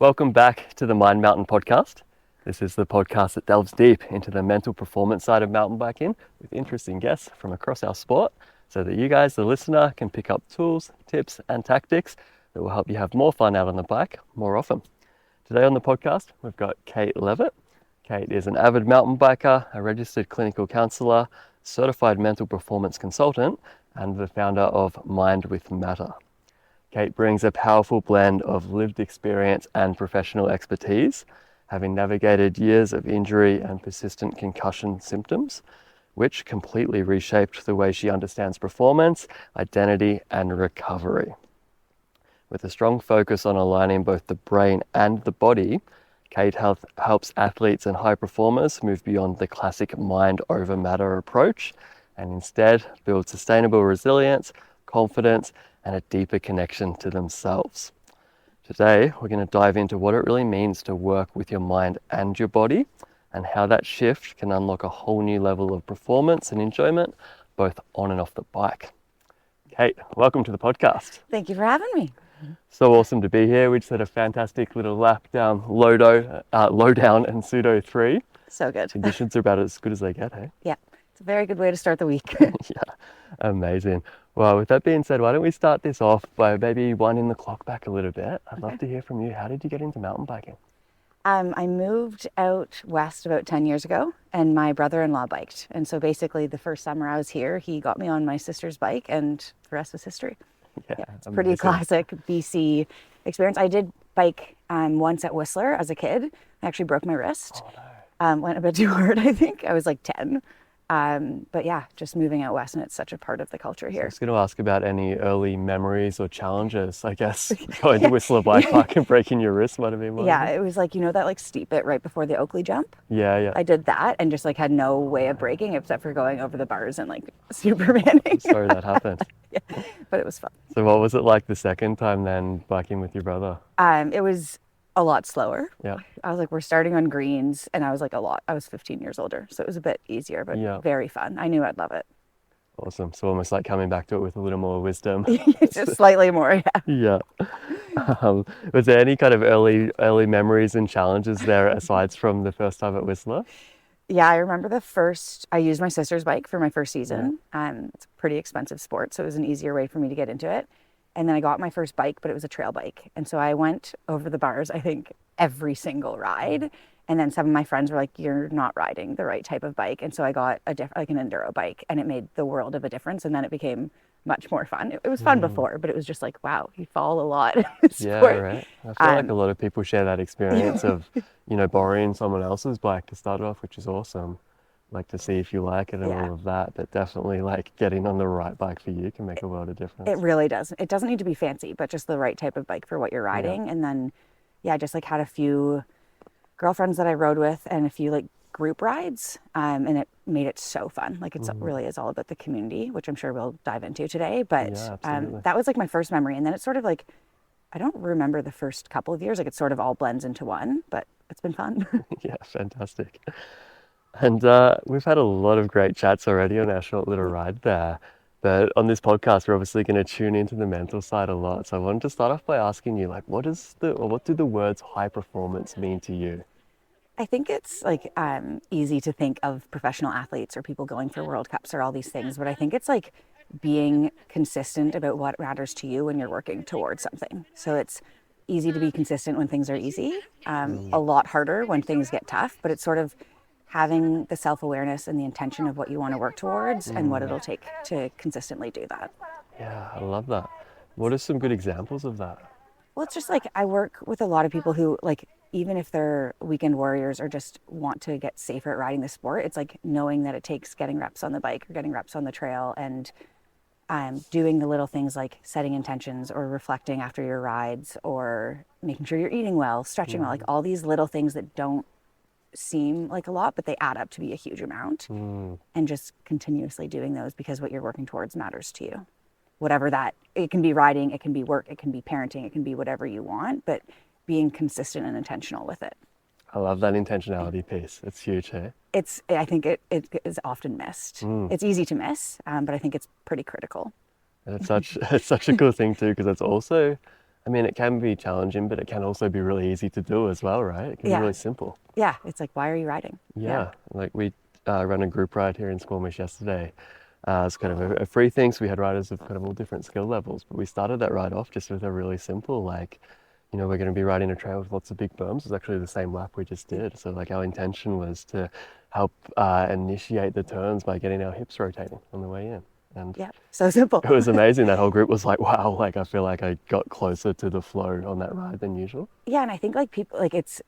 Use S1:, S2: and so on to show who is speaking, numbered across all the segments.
S1: Welcome back to the Mind Mountain podcast. This is the podcast that delves deep into the mental performance side of mountain biking with interesting guests from across our sport so that you guys, the listener, can pick up tools, tips and tactics that will help you have more fun out on the bike more often. Today on the podcast, we've got Cait Leavitt. Cait is an avid mountain biker, a registered clinical counsellor, certified mental performance consultant, and the founder of Mind with Matter. Cait brings a powerful blend of lived experience and professional expertise, having navigated years of injury and persistent concussion symptoms, which completely reshaped the way she understands performance, identity, and recovery. With a strong focus on aligning both the brain and the body, Cait helps athletes and high performers move beyond the classic mind over matter approach and instead build sustainable resilience, confidence, and a deeper connection to themselves. Today, we're going to dive into what it really means to work with your mind and your body and how that shift can unlock a whole new level of performance and enjoyment, both on and off the bike. Cait, welcome to the podcast.
S2: Thank you for having me.
S1: So awesome to be here. We just had a fantastic little lap down Lowdown and Pseudo 3.
S2: So good.
S1: Conditions are about as good as they get, hey?
S2: Yeah, it's a very good way to start the week.
S1: Yeah, amazing. Well, with that being said, why don't we start this off by maybe winding the clock back a little bit. I'd love to hear from you. How did you get into mountain biking?
S2: I moved out west about 10 years ago and my brother-in-law biked. And so basically the first summer I was here, he got me on my sister's bike and the rest was history. Yeah, it's
S1: amazing.
S2: pretty classic BC experience. I did bike once at Whistler as a kid. I actually broke my wrist.
S1: Oh, no.
S2: Went a bit too hard, I think. I was like 10. But yeah, just moving out west and it's such a part of the culture here.
S1: I was going to ask about any early memories or challenges, I guess. Going to Whistler Bike Park and breaking your wrist might have been one.
S2: Yeah, it was like, you know, that like steep bit right before the Oakley jump?
S1: Yeah.
S2: I did that and just like had no way of braking except for going over the bars and like Supermaning.
S1: Sorry that happened.
S2: Yeah, but it was fun.
S1: So what was it like the second time then biking with your brother?
S2: It was a lot slower.
S1: Yeah.
S2: I was like, we're starting on greens and I was like I was 15 years older. So it was a bit easier, but very fun. I knew I'd love it.
S1: Awesome. So almost like coming back to it with a little more wisdom.
S2: Just slightly more, yeah.
S1: Yeah. Was there any kind of early memories and challenges there aside from the first time at Whistler?
S2: Yeah, I remember I used my sister's bike for my first season. It's a pretty expensive sport, so it was an easier way for me to get into it. And then I got my first bike, but it was a trail bike. And so I went over the bars, I think, every single ride. And then some of my friends were like, you're not riding the right type of bike. And so I got an enduro bike and it made the world of a difference. And then it became much more fun. It was fun before, but it was just like, wow, you fall a lot in this sport.
S1: Yeah, right. I feel like a lot of people share that experience of, borrowing someone else's bike to start off, which is awesome. Like to see if you like it and all of that, but definitely like getting on the right bike for you can make a world of difference.
S2: It really does. It doesn't need to be fancy, but just the right type of bike for what you're riding. And then, I just like had a few girlfriends that I rode with and a few like group rides. And it made it so fun. Like it's really is all about the community, which I'm sure we'll dive into today. But that was like my first memory. And then it's sort of like, I don't remember the first couple of years. Like it sort of all blends into one, but it's been fun.
S1: Yeah, fantastic. And we've had a lot of great chats already on our short little ride there. But on this podcast, we're obviously going to tune into the mental side a lot. So I wanted to start off by asking you, like, what do the words high performance mean to you?
S2: I think it's like easy to think of professional athletes or people going for World Cups or all these things. But I think it's like being consistent about what matters to you when you're working towards something. So it's easy to be consistent when things are easy, a lot harder when things get tough. But it's sort of having the self-awareness and the intention of what you want to work towards and what it'll take to consistently do that.
S1: Yeah, I love that. What are some good examples of that?
S2: Well, it's just like I work with a lot of people who like, even if they're weekend warriors or just want to get safer at riding the sport, it's like knowing that it takes getting reps on the bike or getting reps on the trail and doing the little things like setting intentions or reflecting after your rides or making sure you're eating well, stretching well, like all these little things that don't seem like a lot, but they add up to be a huge amount. And just continuously doing those because what you're working towards matters to you. Whatever that, it can be riding, it can be work, it can be parenting, it can be whatever you want, but being consistent and intentional with it.
S1: I love that intentionality piece. It's huge, hey?
S2: I think it is often missed. It's easy to miss, but I think it's pretty critical.
S1: And it's such a cool thing too, because it's also I mean, it can be challenging, but it can also be really easy to do as well, right? It can be
S2: Yeah.
S1: really simple.
S2: Yeah. It's like, why are you riding?
S1: Yeah, like we ran a group ride here in Squamish yesterday. It's kind of a free thing, so we had riders of kind of all different skill levels. But we started that ride off just with a really simple, like, we're going to be riding a trail with lots of big berms. It's actually the same lap we just did. So like our intention was to help initiate the turns by getting our hips rotating on the way in. And
S2: Yeah. So simple.
S1: it was amazing. That whole group was like, wow, like I feel like I got closer to the flow on that ride than usual.
S2: Yeah. And I think like people, like it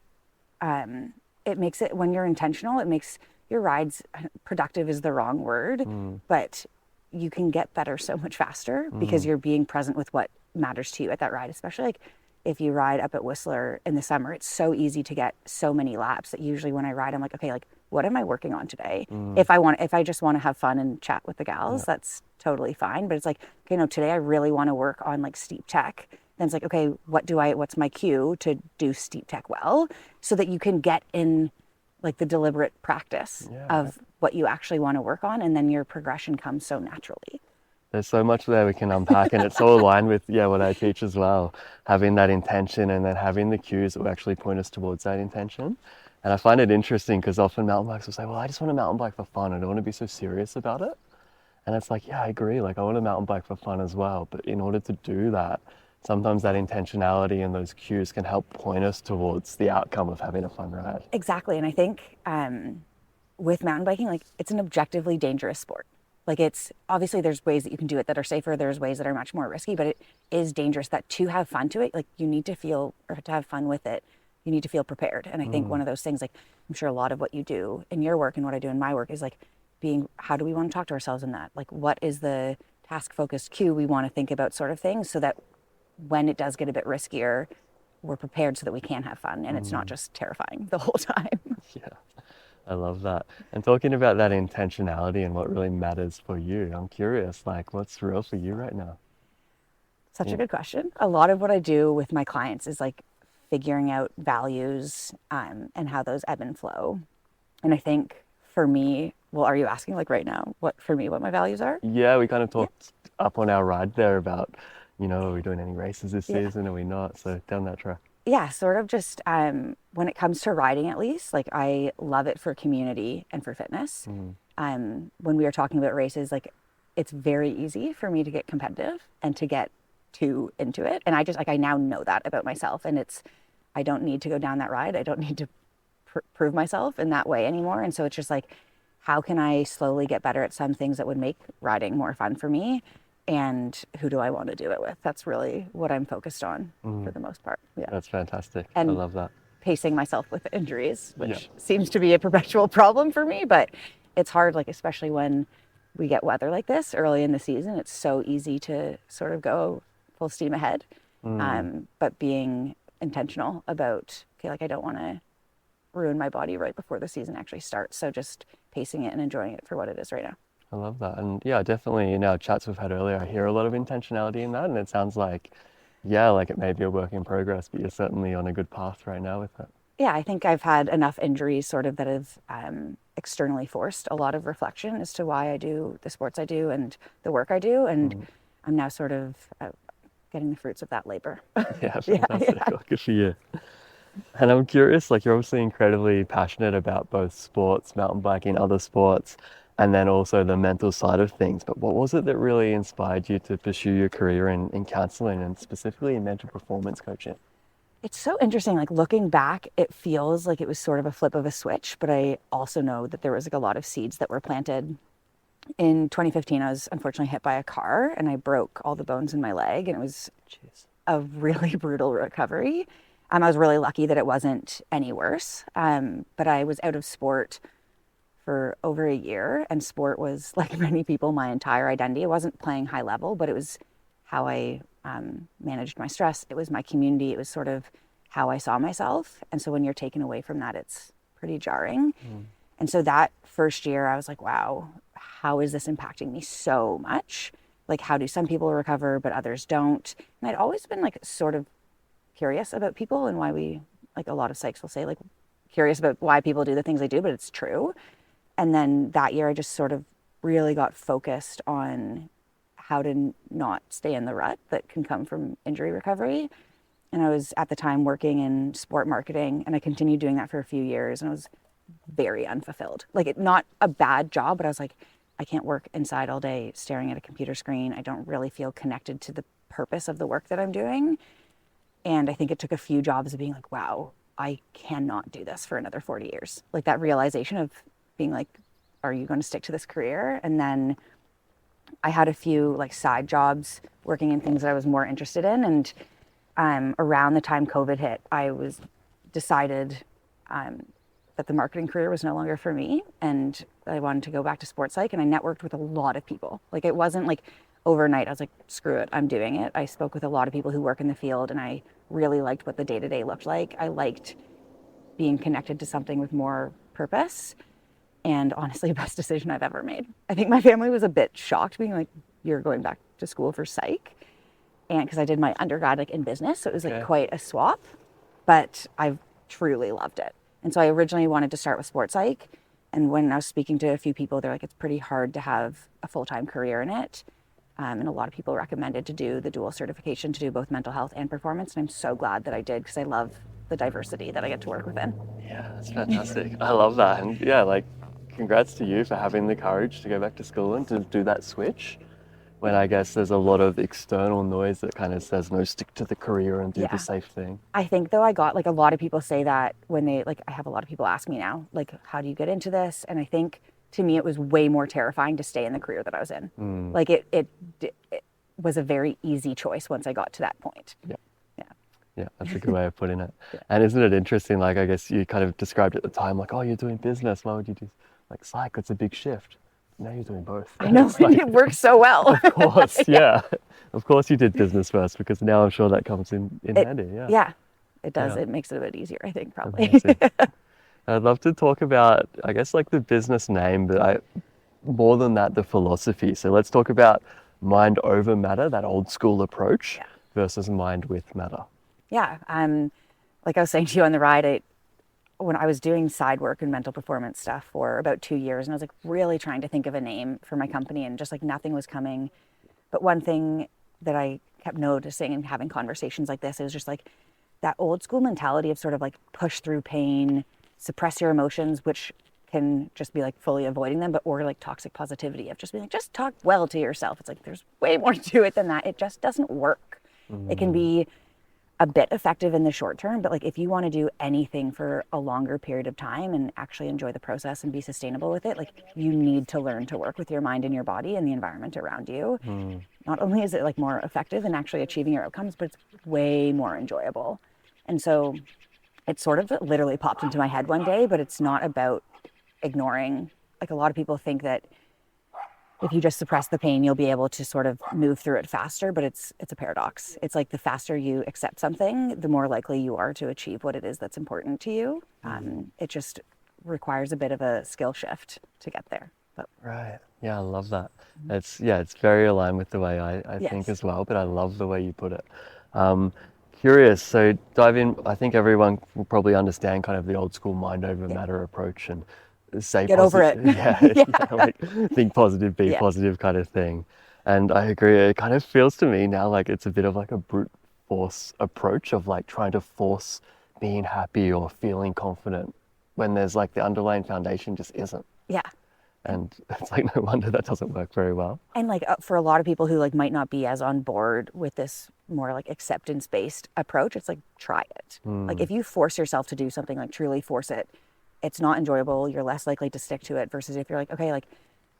S2: makes it, when you're intentional, it makes your rides, productive is the wrong word, but you can get better so much faster because you're being present with what matters to you at that ride. Especially like if you ride up at Whistler in the summer, it's so easy to get so many laps that usually when I ride, I'm like, okay, like what am I working on today? If I just want to have fun and chat with the gals, that's totally fine. But it's like, okay, no, today I really want to work on like steep tech. Then it's like, okay, what's my cue to do steep tech well, so that you can get in like the deliberate practice of what you actually want to work on, and then your progression comes so naturally.
S1: There's so much there we can unpack, and it's so aligned with what I teach as well. Having that intention and then having the cues that will actually point us towards that intention. And I find it interesting because often mountain bikers will say, well, I just want to mountain bike for fun. I don't want to be so serious about it. And it's like, yeah, I agree. Like I want to mountain bike for fun as well. But in order to do that, sometimes that intentionality and those cues can help point us towards the outcome of having a fun ride.
S2: Exactly. And I think with mountain biking, like it's an objectively dangerous sport. Like it's obviously there's ways that you can do it that are safer. There's ways that are much more risky, but it is dangerous. That to have fun to it, like you need to feel, or to have fun with it, you need to feel prepared. And I think one of those things, like I'm sure a lot of what you do in your work and what I do in my work is like being, how do we want to talk to ourselves in that? Like what is the task focused cue we want to think about, sort of things, so that when it does get a bit riskier, we're prepared so that we can have fun and it's not just terrifying the whole time.
S1: Yeah, I love that. And talking about that intentionality and what really matters for you, I'm curious, like what's real for you right now?
S2: Such a good question. A lot of what I do with my clients is like figuring out values and how those ebb and flow. And I think for me, well, are you asking like right now what my values are?
S1: Yeah, we kind of talked up on our ride there about, are we doing any races this season? Are we not? So down that track.
S2: Yeah, sort of just when it comes to riding, at least, like I love it for community and for fitness. When we were talking about races, like it's very easy for me to get competitive and to get too into it. And I just like, I now know that about myself, and I don't need to go down that ride. I don't need to prove myself in that way anymore. And so it's just like, how can I slowly get better at some things that would make riding more fun for me? And who do I want to do it with? That's really what I'm focused on for the most part. Yeah.
S1: That's fantastic.
S2: And
S1: I love that.
S2: Pacing myself with injuries, which seems to be a perpetual problem for me, but it's hard, like especially when we get weather like this early in the season, it's so easy to sort of go full steam ahead. But being intentional about, okay, like I don't want to ruin my body right before the season actually starts. So just pacing it and enjoying it for what it is right now.
S1: I love that. And yeah, definitely in our chats we've had earlier, I hear a lot of intentionality in that. And it sounds like, like it may be a work in progress, but you're certainly on a good path right now with it.
S2: Yeah, I think I've had enough injuries sort of that have externally forced a lot of reflection as to why I do the sports I do and the work I do. And I'm now sort of getting the fruits of that labor.
S1: Yeah, fantastic. Well, good for you. And I'm curious, like you're obviously incredibly passionate about both sports, mountain biking, other sports, and then also the mental side of things. But what was it that really inspired you to pursue your career in counselling and specifically in mental performance coaching?
S2: It's so interesting. Like looking back, it feels like it was sort of a flip of a switch, but I also know that there was like a lot of seeds that were planted. In 2015, I was unfortunately hit by a car and I broke all the bones in my leg, and it was a really brutal recovery. I was really lucky that it wasn't any worse, but I was out of sport for over a year, and sport was, like many people, my entire identity. It wasn't playing high level, but it was how I managed my stress. It was my community. It was sort of how I saw myself. And so when you're taken away from that, it's pretty jarring. And so that first year I was like, wow, how is this impacting me so much? Like, how do some people recover but others don't? And I'd always been like sort of curious about people and why we, like a lot of psychs will say, like curious about why people do the things they do, but it's true. And then that year I just sort of really got focused on how to not stay in the rut that can come from injury recovery. And I was at the time working in sport marketing, and I continued doing that for a few years, and I was very unfulfilled. Like, not a bad job, but I was like, I can't work inside all day staring at a computer screen. I don't really feel connected to the purpose of the work that I'm doing. And I think it took a few jobs of being like, wow, I cannot do this for another 40 years. Like, that realization of being like, are you going to stick to this career? And then I had a few like side jobs working in things that I was more interested in. And around the time COVID hit, I was decided that the marketing career was no longer for me, and I wanted to go back to sports psych. And I networked with a lot of people. Like, it wasn't like overnight I was like, screw it, I'm doing it. I spoke with a lot of people who work in the field, and I really liked what the day-to-day looked like. I liked being connected to something with more purpose, and honestly, best decision I've ever made. I think my family was a bit shocked, being like, you're going back to school for psych? And because I did my undergrad like in business, so it was like quite a swap, but I've truly loved it. And so I originally wanted to start with sports psych, and when I was speaking to a few people, they're like, it's pretty hard to have a full-time career in it. And a lot of people recommended to do the dual certification to do both mental health and performance, and I'm so glad that I did, because I love the diversity that I get to work within.
S1: Yeah, that's fantastic. I love that. And yeah, like, congrats to you for having the courage to go back to school and to do that switch, when I guess there's a lot of external noise that kind of says, no, stick to the career and do the safe thing.
S2: I think though I got like a lot of people say that when they like, I have a lot of people ask me now, like, how do you get into this? And I think to me, it was way more terrifying to stay in the career that I was in. Like, it was a very easy choice once I got to that point.
S1: Yeah, that's a good way of putting it. And isn't it interesting? Like, I guess you kind of described at the time, like, oh, you're doing business. Why would you do like psych? It's a big shift. Now you're doing both.
S2: I know, like, it works so well.
S1: Of course, yeah. Of course you did business first, because now I'm sure that comes in handy.
S2: Yeah, it does. It makes it a bit easier, I think, probably.
S1: I'd love to talk about, I guess, like the business name, but more than that, the philosophy. So let's talk about mind over matter, that old school approach, versus mind with matter.
S2: Yeah. Like I was saying to you on the ride, when I was doing side work and mental performance stuff for about 2 years, and I was like really trying to think of a name for my company, and just like nothing was coming. But one thing that I kept noticing and having conversations like this, it was just like that old school mentality of sort of like push through pain, suppress your emotions, which can just be like fully avoiding them, or like toxic positivity of just being like, just talk well to yourself. It's like, there's way more to it than that. It just doesn't work. It can be a bit effective in the short term, but like, if you want to do anything for a longer period of time and actually enjoy the process and be sustainable with it, like, you need to learn to work with your mind and your body and the environment around you. Not only is it like more effective in actually achieving your outcomes, but it's way more enjoyable. And so it sort of literally popped into my head one day, but it's not about ignoring. Like, a lot of people think that if you just suppress the pain, you'll be able to sort of move through it faster, but it's a paradox. It's like, the faster you accept something, the more likely you are to achieve what it is that's important to you. It just requires a bit of a skill shift to get there. But.
S1: Right. Yeah, I love that. It's very aligned with the way I think as well, but I love the way you put it. Curious, so dive in. I think everyone will probably understand kind of the old school mind over matter approach, and say
S2: get over it.
S1: Like, think positive, be positive kind of thing. And I agree, it kind of feels to me now like it's a bit of like a brute force approach of like trying to force being happy or feeling confident when there's like the underlying foundation just isn't. And it's like, no wonder that doesn't work very well.
S2: And like, for a lot of people who like might not be as on board with this more like acceptance based approach, it's like, try it. Like, if you force yourself to do something, like truly force it, it's not enjoyable. You're less likely to stick to it, versus if you're like, okay, like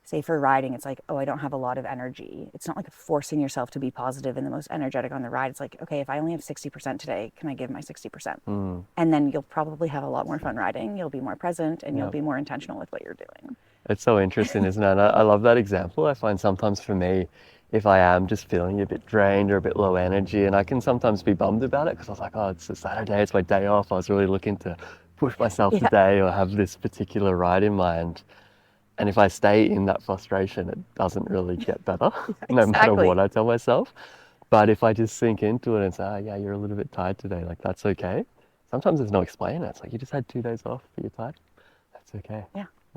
S2: say for riding, it's like, oh, I don't have a lot of energy. It's not like forcing yourself to be positive and the most energetic on the ride. It's like, okay, if I only have 60% today, can I give my 60%? And then you'll probably have a lot more fun riding. You'll be more present, and you'll be more intentional with what you're doing.
S1: It's so interesting, isn't it? And I love that example. I find sometimes for me, if I am just feeling a bit drained or a bit low energy, and I can sometimes be bummed about it, because I was like, oh, it's a Saturday, it's my day off. I was really looking to push myself today, or have this particular ride in mind. And if I stay in that frustration, it doesn't really get better, no matter what I tell myself. But if I just sink into it and say, oh, yeah, you're a little bit tired today, like, that's okay. Sometimes there's no explaining it. It's like, you just had 2 days off, but you're tired. That's okay.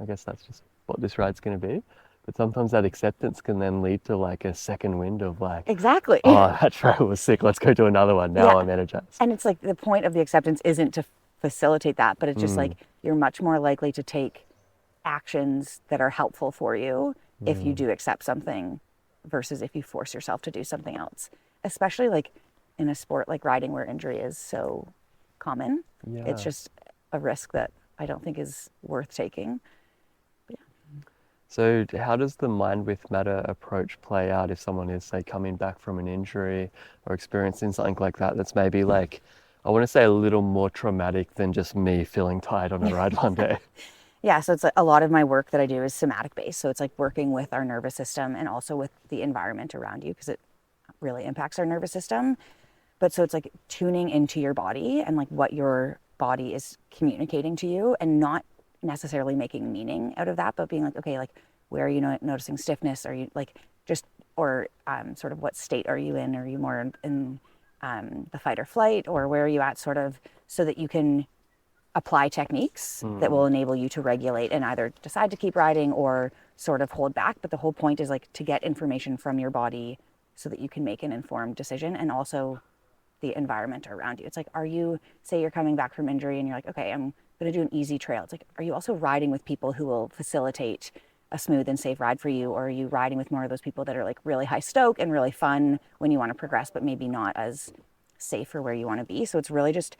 S1: I guess that's just what this ride's going to be. But sometimes that acceptance can then lead to like a second wind of like,
S2: Exactly.
S1: oh, that trail was sick, let's go do another one. Now
S2: Yeah.
S1: I'm energized.
S2: And it's like the point of the acceptance isn't to facilitate that, but it's just like you're much more likely to take actions that are helpful for you if you do accept something versus if you force yourself to do something else. Especially like in a sport like riding where injury is so common.
S1: Yeah.
S2: It's just a risk that I don't think is worth taking.
S1: So how does the mind with matter approach play out if someone is, say, coming back from an injury or experiencing something like that that's maybe like, I want to say a little more traumatic than just me feeling tired on a ride one day?
S2: Yeah, so it's a lot of my work that I do is somatic based. So it's like working with our nervous system and also with the environment around you because it really impacts our nervous system. But so it's like tuning into your body and like what your body is communicating to you and not necessarily making meaning out of that, but being like, okay, like where are you noticing stiffness? Are you like just, or sort of what state are you in? Are you more in the fight or flight, or where are you at, sort of, so that you can apply techniques that will enable you to regulate and either decide to keep riding or sort of hold back. But the whole point is like to get information from your body so that you can make an informed decision, and also the environment around you. It's like, are you, say you're coming back from injury and you're like, okay, I'm going to do an easy trail. It's like, are you also riding with people who will facilitate a smooth and safe ride for you? Or are you riding with more of those people that are like really high stoke and really fun when you want to progress, but maybe not as safe for where you want to be? So it's really just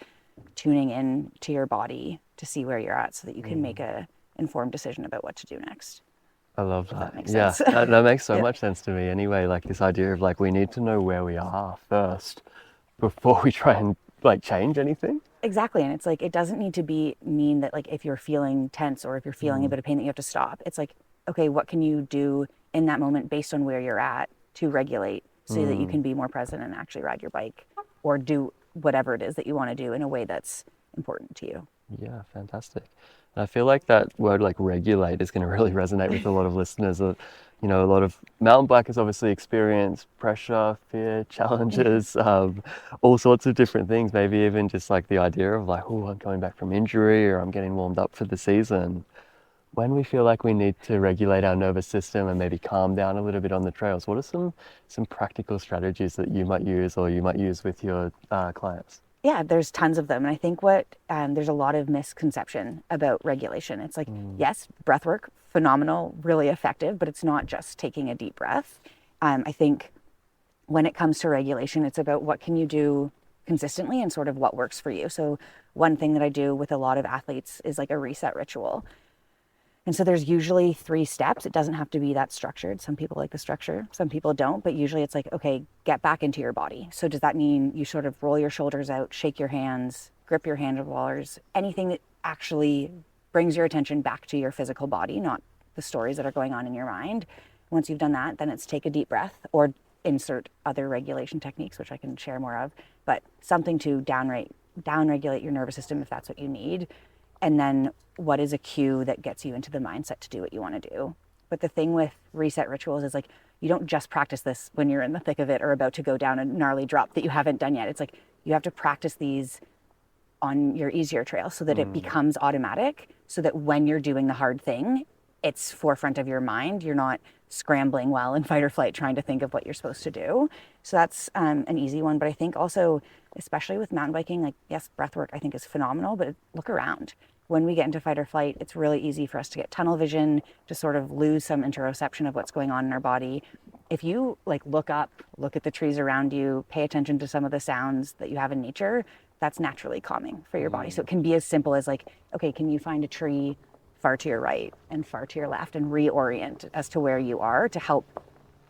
S2: tuning in to your body to see where you're at so that you can make a informed decision about what to do next.
S1: I love that.
S2: makes
S1: Yeah,
S2: sense.
S1: that makes so much sense to me anyway. Like this idea of like, we need to know where we are first before we try and like change anything.
S2: Exactly. And it's like, it doesn't need to mean that like if you're feeling tense or if you're feeling a bit of pain that you have to stop. It's like, okay, what can you do in that moment based on where you're at to regulate so that you can be more present and actually ride your bike or do whatever it is that you want to do in a way that's important to you.
S1: Yeah, fantastic. And I feel like that word like regulate is going to really resonate with a lot of listeners. You know, a lot of mountain bikers obviously experience pressure, fear, challenges, all sorts of different things. Maybe even just like the idea of like, oh, I'm coming back from injury or I'm getting warmed up for the season. When we feel like we need to regulate our nervous system and maybe calm down a little bit on the trails, what are some practical strategies that you might use or you might use with your clients?
S2: Yeah, there's tons of them. And I think there's a lot of misconception about regulation. It's like, yes, breath work, phenomenal, really effective, but it's not just taking a deep breath. I think when it comes to regulation, it's about what can you do consistently and sort of what works for you. So one thing that I do with a lot of athletes is like a reset ritual. And so there's usually 3 steps. It doesn't have to be that structured. Some people like the structure, some people don't, but usually it's like, okay, get back into your body. So does that mean you sort of roll your shoulders out, shake your hands, grip your handlebars, anything that actually brings your attention back to your physical body, not the stories that are going on in your mind. Once you've done that, then it's take a deep breath or insert other regulation techniques, which I can share more of, but something to downregulate your nervous system if that's what you need. And then what is a cue that gets you into the mindset to do what you want to do? But the thing with reset rituals is like, you don't just practice this when you're in the thick of it or about to go down a gnarly drop that you haven't done yet. It's like, you have to practice these on your easier trail so that it becomes automatic, so that when you're doing the hard thing, it's forefront of your mind. You're not scrambling while in fight or flight trying to think of what you're supposed to do. So that's an easy one. But I think also, especially with mountain biking, like, yes, breath work I think is phenomenal, but look around. When we get into fight or flight, it's really easy for us to get tunnel vision, to sort of lose some interoception of what's going on in our body. If you like look up, look at the trees around you, pay attention to some of the sounds that you have in nature, that's naturally calming for your body. So it can be as simple as like, okay, can you find a tree far to your right and far to your left and reorient as to where you are to help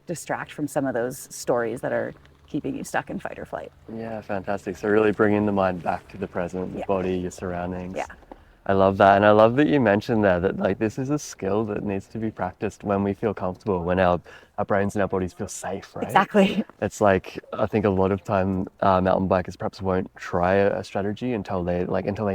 S2: distract from some of those stories that are keeping you stuck in fight or flight.
S1: Yeah, fantastic. So really bringing the mind back to the present, the body, your surroundings.
S2: Yeah.
S1: I love that. And I love that you mentioned there that like this is a skill that needs to be practiced when we feel comfortable, when our brains and our bodies feel safe, right?
S2: Exactly.
S1: It's like, I think a lot of time mountain bikers perhaps won't try a strategy until they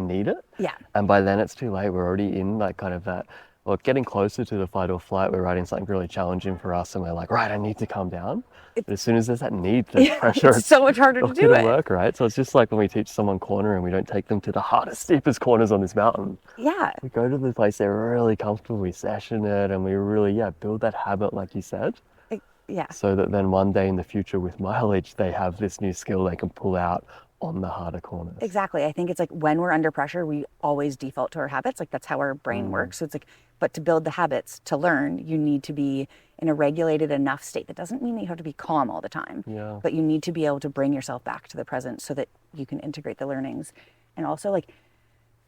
S1: need it.
S2: Yeah.
S1: And by then it's too late. We're already in like kind of that or getting closer to the fight or flight, we're writing something really challenging for us and we're like, right, I need to calm down. But as soon as there's that need, the pressure,
S2: it's so much harder to
S1: not
S2: do
S1: gonna
S2: it.
S1: work, right? So it's just like when we teach someone corner and we don't take them to the hardest, steepest corners on this mountain.
S2: Yeah.
S1: We go to the place they're really comfortable, we session it, and we really, build that habit, like you said.
S2: Yeah.
S1: So that then one day in the future with mileage, they have this new skill they can pull out on the harder corners.
S2: Exactly. I think it's like when we're under pressure, we always default to our habits. Like that's how our brain works. So it's like, but to build the habits to learn, you need to be in a regulated enough state. That doesn't mean that you have to be calm all the time, but you need to be able to bring yourself back to the present so that you can integrate the learnings. And also, like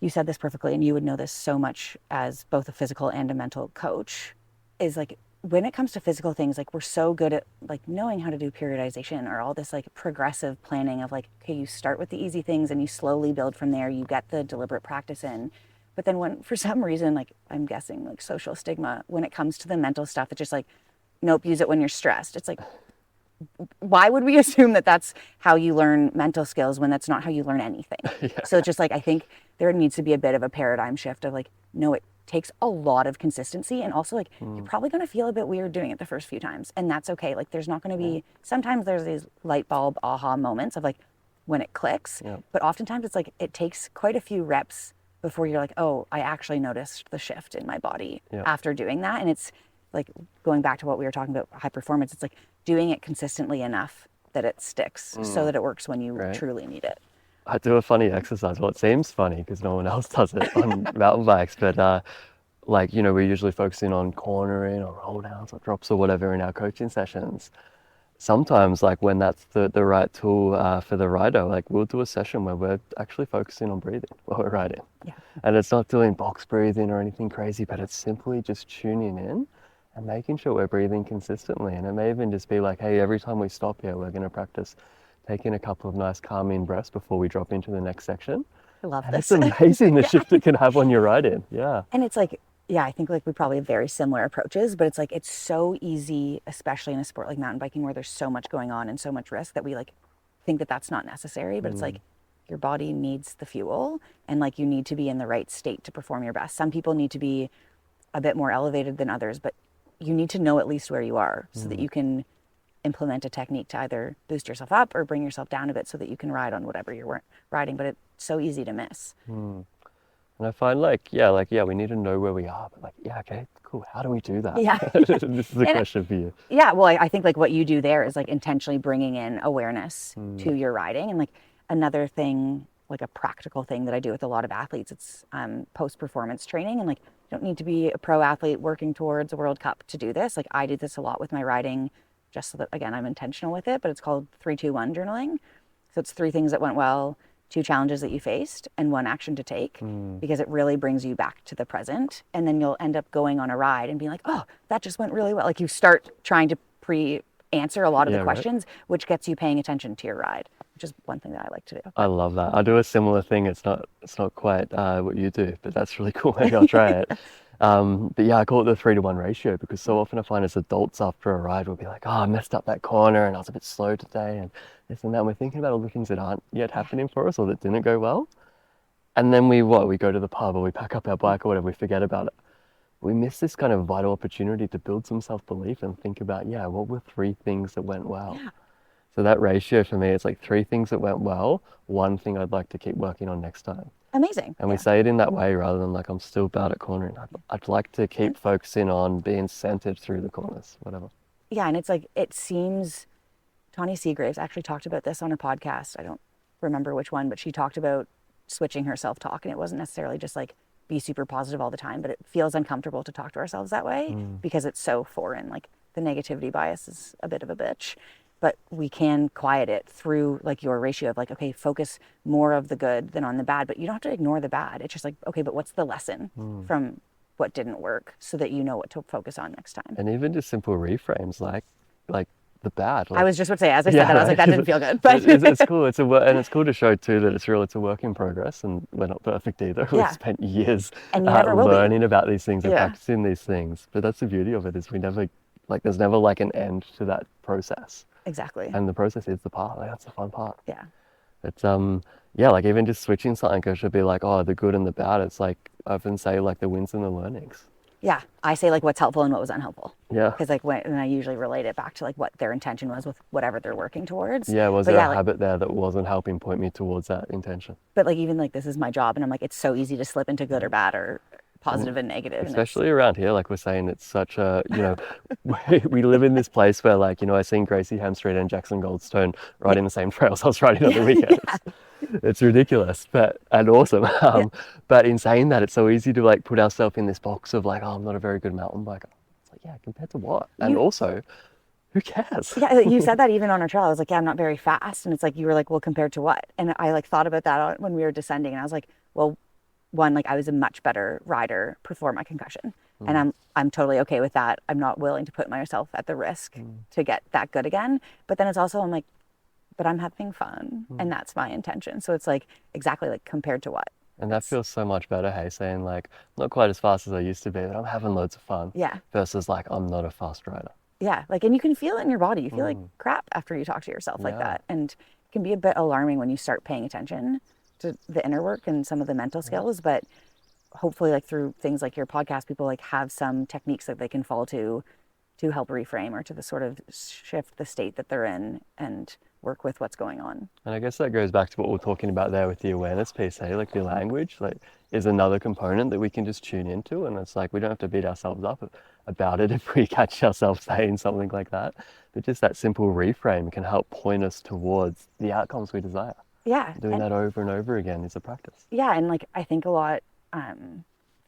S2: you said this perfectly, and you would know this so much as both a physical and a mental coach, is like when it comes to physical things, like we're so good at like knowing how to do periodization or all this like progressive planning of like, okay, you start with the easy things and you slowly build from there, you get the deliberate practice in. But then when, for some reason, like I'm guessing like social stigma, when it comes to the mental stuff, it's just like, nope, use it when you're stressed. It's like, why would we assume that that's how you learn mental skills when that's not how you learn anything? So it's just like, I think there needs to be a bit of a paradigm shift of like, no, it takes a lot of consistency, and also like you're probably going to feel a bit weird doing it the first few times, and that's okay. Like there's not going to be, sometimes there's these light bulb aha moments of like when it clicks, but oftentimes it's like it takes quite a few reps before you're like, oh, I actually noticed the shift in my body after doing that. And it's like going back to what we were talking about, high performance, it's like doing it consistently enough that it sticks so that it works when you truly need it.
S1: I do a funny exercise. Well, it seems funny because no one else does it on mountain bikes, but like, we're usually focusing on cornering or roll downs or drops or whatever in our coaching sessions. Sometimes, like when that's the right tool for the rider, like we'll do a session where we're actually focusing on breathing while we're riding. And it's not doing box breathing or anything crazy, but it's simply just tuning in and making sure we're breathing consistently. And it may even just be like, hey, every time we stop here, we're going to practice taking a couple of nice calming breaths before we drop into the next section.
S2: I love
S1: and
S2: this.
S1: It's amazing the shift it can have on your riding.
S2: And it's like, I think like we probably have very similar approaches, but it's like, it's so easy, especially in a sport like mountain biking where there's so much going on and so much risk, that we like think that that's not necessary, but it's like your body needs the fuel, and like you need to be in the right state to perform your best. Some people need to be a bit more elevated than others, but you need to know at least where you are so that you can implement a technique to either boost yourself up or bring yourself down a bit so that you can ride on whatever you're riding. But it's so easy to miss.
S1: And I find like, we need to know where we are, but like, okay, cool. How do we do that? This is a question for you.
S2: Well, I think like what you do there is like intentionally bringing in awareness to your riding. And like another thing, like a practical thing that I do with a lot of athletes, it's post-performance training. And like, you don't need to be a pro athlete working towards a World Cup to do this. Like I do this a lot with my riding, just so that, again, I'm intentional with it, but it's called 3-2-1 journaling. So it's 3 things that went well, 2 challenges that you faced, and 1 action to take, because it really brings you back to the present. And then you'll end up going on a ride and being like, oh, that just went really well. Like you start trying to pre-answer a lot of the questions, which gets you paying attention to your ride, which is one thing that I like to do.
S1: I love that. I do a similar thing. It's not quite what you do, but that's really cool. Maybe I'll try it. But I call it the 3-to-1 ratio, because so often I find as adults after a ride we'll be like, oh, I messed up that corner and I was a bit slow today and this and that. And we're thinking about all the things that aren't yet happening for us or that didn't go well. And then we go to the pub or we pack up our bike or whatever, we forget about it. We miss this kind of vital opportunity to build some self-belief and think about, what were 3 things that went well? So that ratio for me, it's like 3 things that went well, 1 thing I'd like to keep working on next time.
S2: Amazing.
S1: And we say it in that way rather than like, I'm still bad at cornering. I'd like to keep focusing on being centered through the corners, whatever.
S2: Yeah, and it's like, it seems, Tawny Seagraves actually talked about this on a podcast. I don't remember which one, but she talked about switching her self-talk, and it wasn't necessarily just like be super positive all the time, but it feels uncomfortable to talk to ourselves that way because it's so foreign. Like the negativity bias is a bit of a bitch. But we can quiet it through like your ratio of like, okay, focus more of the good than on the bad, but you don't have to ignore the bad. It's just like, okay, but what's the lesson from what didn't work so that you know what to focus on next time?
S1: And even just simple reframes like the bad. Like,
S2: I was just about to say, as I said that, I was like, that didn't feel good. But
S1: it's cool. And it's cool to show too that it's a work in progress, and we're not perfect either. We've spent years learning about these things and practicing these things. But that's the beauty of it, is we never, like, there's never like an end to that process.
S2: Exactly.
S1: And the process is the part. Like, that's the fun part.
S2: Yeah.
S1: It's like even just switching something, it should be like, oh, the good and the bad. It's like I often say, like the wins and the learnings.
S2: Yeah, I say like what's helpful and what was unhelpful.
S1: Yeah.
S2: Because like and I usually relate it back to like what their intention was with whatever they're working towards.
S1: Yeah, was
S2: But
S1: there
S2: yeah,
S1: a
S2: like,
S1: habit there that wasn't helping point me towards that intention?
S2: but like even like this is my job, and I'm like it's so easy to slip into good or bad or positive and negative, and it's
S1: Especially around here, like we're saying, it's such a, we live in this place where, like, I seen Gracie Hemstreet and Jackson Goldstone riding the same trails I was riding on the weekends. It's ridiculous, and awesome.
S2: yeah,
S1: But in saying that, it's so easy to like put ourselves in this box of like, oh, I'm not a very good mountain biker. It's like, yeah, compared to what? And
S2: you
S1: also, who cares?
S2: yeah, you said that even on our trail. I was like, yeah, I'm not very fast, and it's like you were like, well, compared to what? And I like thought about that when we were descending, and I was like, well, one, like I was a much better rider before my concussion, and I'm totally okay with that. I'm not willing to put myself at the risk to get that good again. But then it's also I'm like, but I'm having fun, and that's my intention. So it's like exactly like compared to what?
S1: And that feels so much better, hey, saying like, not quite as fast as I used to be, but I'm having loads of fun.
S2: Yeah.
S1: Versus like, I'm not a fast rider.
S2: Yeah, like, and you can feel it in your body. You feel like crap after you talk to yourself like that, and it can be a bit alarming when you start paying attention to the inner work and some of the mental skills. But hopefully, like through things like your podcast, people like have some techniques that they can fall to help reframe or to the sort of shift the state that they're in and work with what's going on.
S1: And I guess that goes back to what we're talking about there with the awareness piece, hey, like the language, like is another component that we can just tune into. And it's like, we don't have to beat ourselves up about it if we catch ourselves saying something like that. But just that simple reframe can help point us towards the outcomes we desire.
S2: Yeah.
S1: Doing that over and over again is a practice.
S2: Yeah. And like, I think a lot,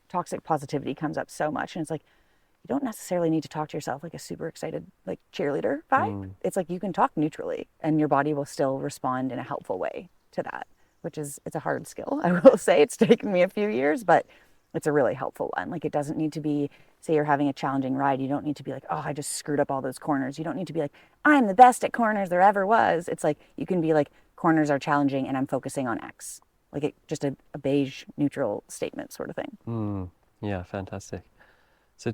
S2: toxic positivity comes up so much, and it's like, you don't necessarily need to talk to yourself like a super excited like cheerleader vibe. It's like you can talk neutrally and your body will still respond in a helpful way to that, which is it's a hard skill. I will say it's taken me a few years, but it's a really helpful one. Like it doesn't need to be, say you're having a challenging ride, you don't need to be like, oh, I just screwed up all those corners. You don't need to be like, I'm the best at corners there ever was. It's like you can be like, corners are challenging and I'm focusing on X. Like it just a beige neutral statement sort of thing.
S1: Yeah, fantastic. So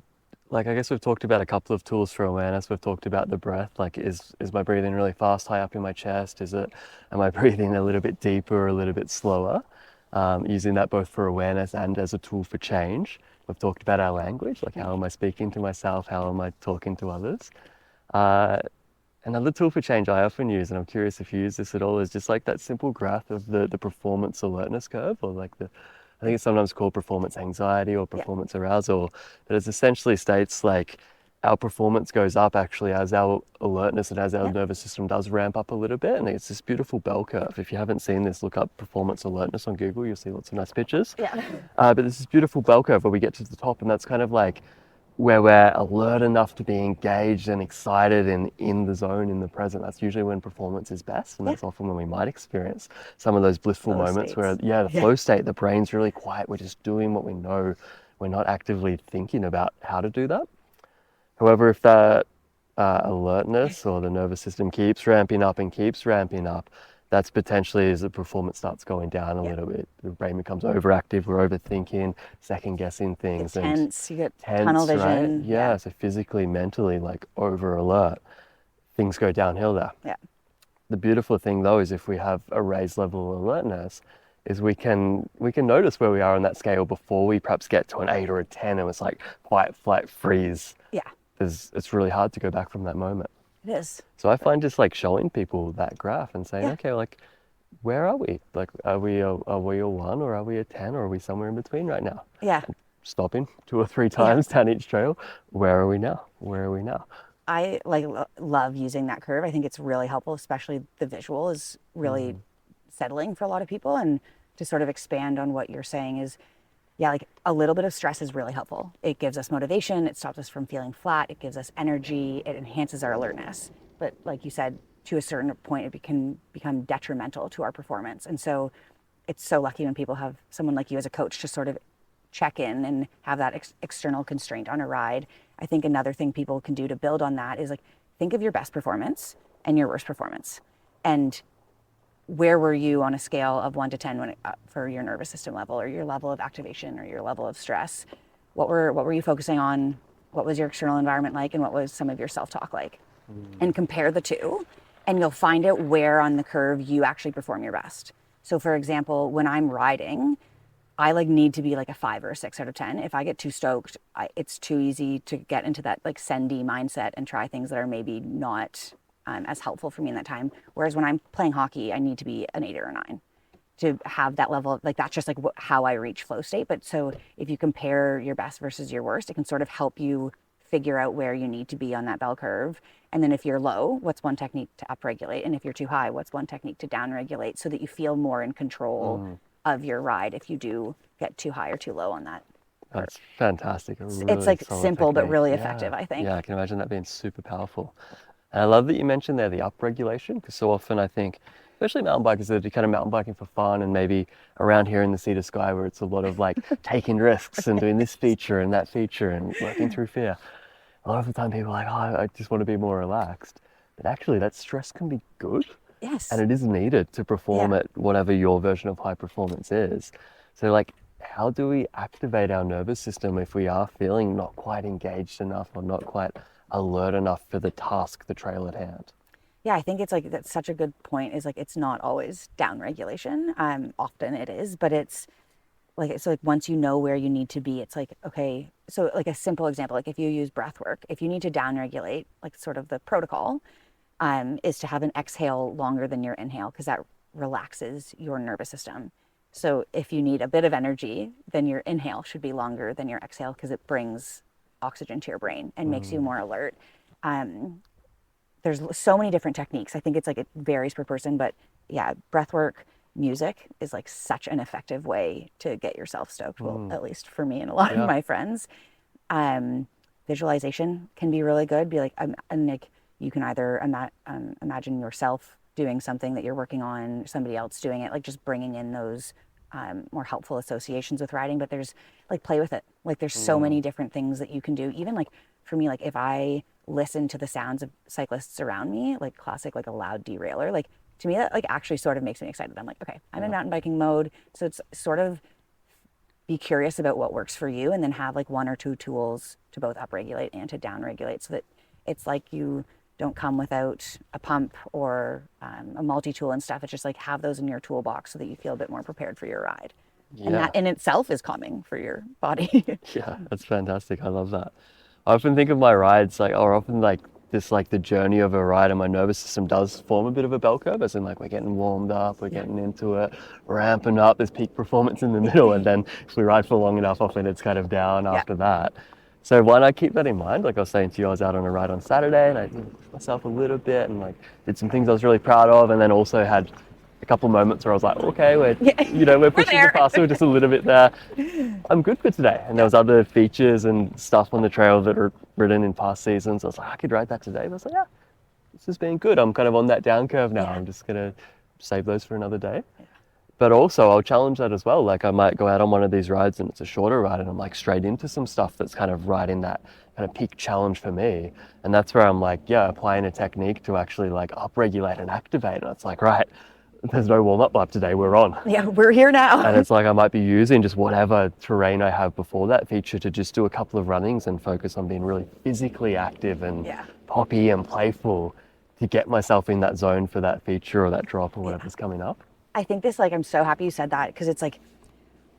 S1: like, I guess we've talked about a couple of tools for awareness. We've talked about the breath, like is my breathing really fast, high up in my chest? Am I breathing a little bit deeper, a little bit slower? Using that both for awareness and as a tool for change. We've talked about our language, like how am I speaking to myself? How am I talking to others? Another tool for change I often use, and I'm curious if you use this at all, is just like that simple graph of the performance alertness curve, or like I think it's sometimes called performance anxiety or performance arousal, but it essentially states like our performance goes up actually as our alertness and as our nervous system does ramp up a little bit. And it's this beautiful bell curve. If you haven't seen this, look up performance alertness on Google, you'll see lots of nice pictures. But there's this beautiful bell curve where we get to the top, and that's kind of like where we're alert enough to be engaged and excited and in the zone, in the present. That's usually when performance is best, and that's often when we might experience some of those blissful
S2: Flow
S1: moments
S2: states.
S1: where, the flow state, the brain's really quiet, we're just doing what we know, we're not actively thinking about how to do that. However, if that alertness or the nervous system keeps ramping up, that's potentially as the performance starts going down a little bit. The brain becomes overactive, we're overthinking, second guessing things.
S2: Tense, you get
S1: tense,
S2: tunnel vision.
S1: right? Yeah, so physically, mentally, like over alert, things go downhill there.
S2: Yeah.
S1: The beautiful thing though is if we have a raised level of alertness, is we can notice where we are on that scale before we perhaps get to an 8 or a 10 and it's like fight, flight, freeze.
S2: Yeah.
S1: It's really hard to go back from that moment.
S2: It is.
S1: So I find just like showing people that graph and saying, okay, like, where are we? Like, are we a 1 or are we a 10 or are we somewhere in between right now?
S2: Yeah.
S1: Stopping 2 or 3 times down each trail. Where are we now?
S2: I love using that curve. I think it's really helpful, especially the visual is really settling for a lot of people. And to sort of expand on what you're saying is, like a little bit of stress is really helpful. It gives us motivation. It stops us from feeling flat. It gives us energy. It enhances our alertness. But like you said, to a certain point, it can become detrimental to our performance. And so it's so lucky when people have someone like you as a coach to sort of check in and have that external constraint on a ride. I think another thing people can do to build on that is like, think of your best performance and your worst performance. And where were you on a scale of 1 to 10 for your nervous system level or your level of activation or your level of stress? What were you focusing on? What was your external environment like? And what was some of your self-talk like? And compare the two, and you'll find out where on the curve you actually perform your best. So for example, when I'm riding, I like need to be like a 5 or a 6 out of 10. If I get too stoked, it's too easy to get into that like sendy mindset and try things that are maybe not as helpful for me in that time. Whereas when I'm playing hockey, I need to be an 8 or a 9 to have that level of, like, that's just like how I reach flow state. But so if you compare your best versus your worst, it can sort of help you figure out where you need to be on that bell curve. And then if you're low, what's one technique to upregulate? And if you're too high, what's one technique to downregulate, so that you feel more in control of your ride if you do get too high or too low on that curve.
S1: That's fantastic. A
S2: It's
S1: really
S2: like
S1: solid
S2: simple but
S1: technique.
S2: really
S1: Yeah.
S2: effective, I think.
S1: Yeah, I can imagine that being super powerful. And I love that you mentioned there the upregulation, because so often I think, especially mountain bikers, that are kind of mountain biking for fun, and maybe around here in the Sea to Sky where it's a lot of like taking risks and doing this feature and that feature and working through fear. A lot of the time people are like, oh, I just want to be more relaxed. But actually that stress can be good.
S2: Yes.
S1: And it is needed to perform at whatever your version of high performance is. So like, how do we activate our nervous system if we are feeling not quite engaged enough or not quite alert enough for the task, the trail at hand?
S2: Yeah, I think it's like, that's such a good point, is like, it's not always down regulation. Often it is, but it's like, so like once you know where you need to be, it's like, okay, so like a simple example, like if you use breath work, if you need to down regulate, like sort of the protocol is to have an exhale longer than your inhale, because that relaxes your nervous system. So if you need a bit of energy, then your inhale should be longer than your exhale, because it brings oxygen to your brain and makes you more alert. There's so many different techniques. I think it's like, it varies per person, but yeah, breathwork, music is like such an effective way to get yourself stoked. Well, at least for me and a lot of my friends. Visualization can be really good. Be like, and like, you can either imagine yourself doing something that you're working on, somebody else doing it, like just bringing in those more helpful associations with riding. But there's like, play with it. Like there's so many different things that you can do. Even like for me, like if I listen to the sounds of cyclists around me, like classic, like a loud derailer, like to me that like actually sort of makes me excited. I'm like, okay, I'm in mountain biking mode. So it's sort of, be curious about what works for you, and then have like 1 or 2 tools to both upregulate and to downregulate, so that it's like you don't come without a pump or a multi-tool and stuff. It's just like, have those in your toolbox so that you feel a bit more prepared for your ride. And that in itself is calming for your body.
S1: Yeah, that's fantastic. I love that. I often think of my rides like, or often like this, like the journey of a ride, and my nervous system does form a bit of a bell curve, as in like we're getting warmed up, we're getting into it, ramping up, there's peak performance in the middle, and then if we ride for long enough, often it's kind of down after that. So why not keep that in mind? Like I was saying to you, I was out on a ride on Saturday and I pushed myself a little bit and like did some things I was really proud of, and then also had a couple of moments where I was like, okay, we're pushing the parcel just a little bit there. I'm good for today. And there was other features and stuff on the trail that are ridden in past seasons. I was like, I could ride that today. But I was like, yeah, this has been good. I'm kind of on that down curve now. I'm just going to save those for another day. But also I'll challenge that as well. Like I might go out on one of these rides and it's a shorter ride and I'm like straight into some stuff that's kind of right in that kind of peak challenge for me. And that's where I'm like, applying a technique to actually like upregulate and activate. And it's like, right, there's no warm-up lap today, we're on.
S2: Yeah, we're here now.
S1: And it's like I might be using just whatever terrain I have before that feature to just do a couple of runnings and focus on being really physically active and poppy and playful to get myself in that zone for that feature or that drop or whatever's coming up.
S2: I think this, like, I'm so happy you said that, because it's like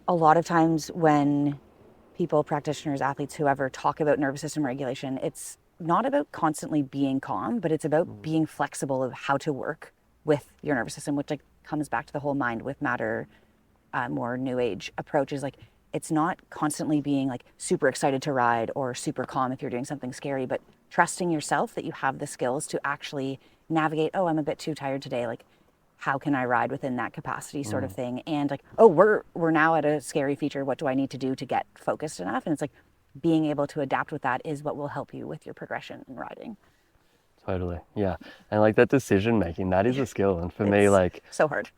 S2: a lot of times when people, practitioners, athletes, whoever, talk about nervous system regulation, it's not about constantly being calm, but it's about being flexible of how to work with your nervous system, which like comes back to the whole mind with matter, more new age approach. Is like, it's not constantly being like super excited to ride or super calm if you're doing something scary, but trusting yourself that you have the skills to actually navigate, oh, I'm a bit too tired today, like how can I ride within that capacity, sort of thing. And like, oh, we're now at a scary feature, what do I need to do to get focused enough? And it's like, being able to adapt with that is what will help you with your progression in riding.
S1: Totally. Yeah. And like that decision making, that is a skill. And for me, like
S2: so hard.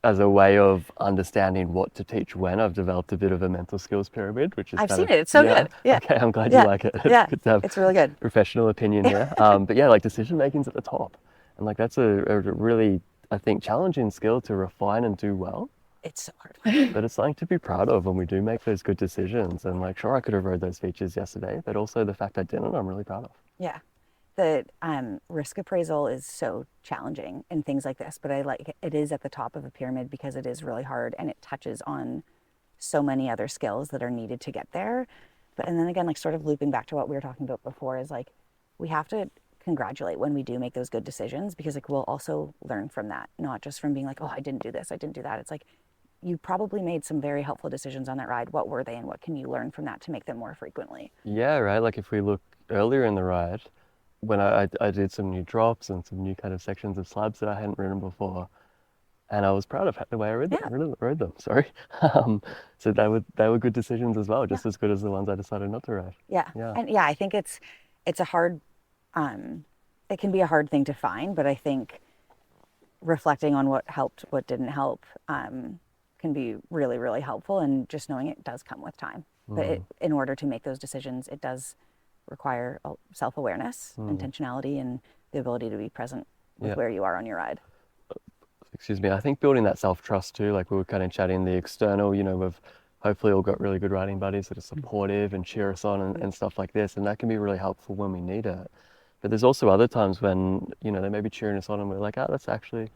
S1: as a way of understanding what to teach when, I've developed a bit of a mental skills pyramid, which is
S2: I've seen it. It's so good. Yeah.
S1: Okay. I'm glad you like it. It's good to have
S2: it's really good.
S1: Professional opinion here. But yeah, like decision making's at the top. And like, that's a really, I think, challenging skill to refine and do well.
S2: It's so hard.
S1: But it's something to be proud of when we do make those good decisions. And like, sure, I could have rode those features yesterday, but also the fact I didn't, I'm really proud of.
S2: Yeah. The risk appraisal is so challenging in things like this, but I like it is at the top of a pyramid because it is really hard and it touches on so many other skills that are needed to get there. But, and then again, like sort of looping back to what we were talking about before is like, we have to congratulate when we do make those good decisions, because like we'll also learn from that, not just from being like, oh, I didn't do this, I didn't do that. It's like, you probably made some very helpful decisions on that ride. What were they, and what can you learn from that to make them more frequently?
S1: Yeah, right. Like if we look earlier in the ride, when I did some new drops and some new kind of sections of slabs that I hadn't ridden before, and I was proud of the way I
S2: Yeah.
S1: rode them. Sorry. So they were good decisions as well,
S2: Yeah.
S1: just as good as the ones I decided not to ride.
S2: Yeah.
S1: Yeah.
S2: And yeah, I think it's a hard, it can be a hard thing to find, but I think reflecting on what helped, what didn't help, can be really, really helpful. And just knowing it does come with time. But in order to make those decisions, it does require self-awareness, intentionality, and the ability to be present with where you are on your ride.
S1: Excuse me. I think building that self-trust too, like we were kind of chatting the external, we've hopefully all got really good riding buddies that are supportive and cheer us on and stuff like this. And that can be really helpful when we need it. But there's also other times when, they may be cheering us on and we're like, oh, that's actually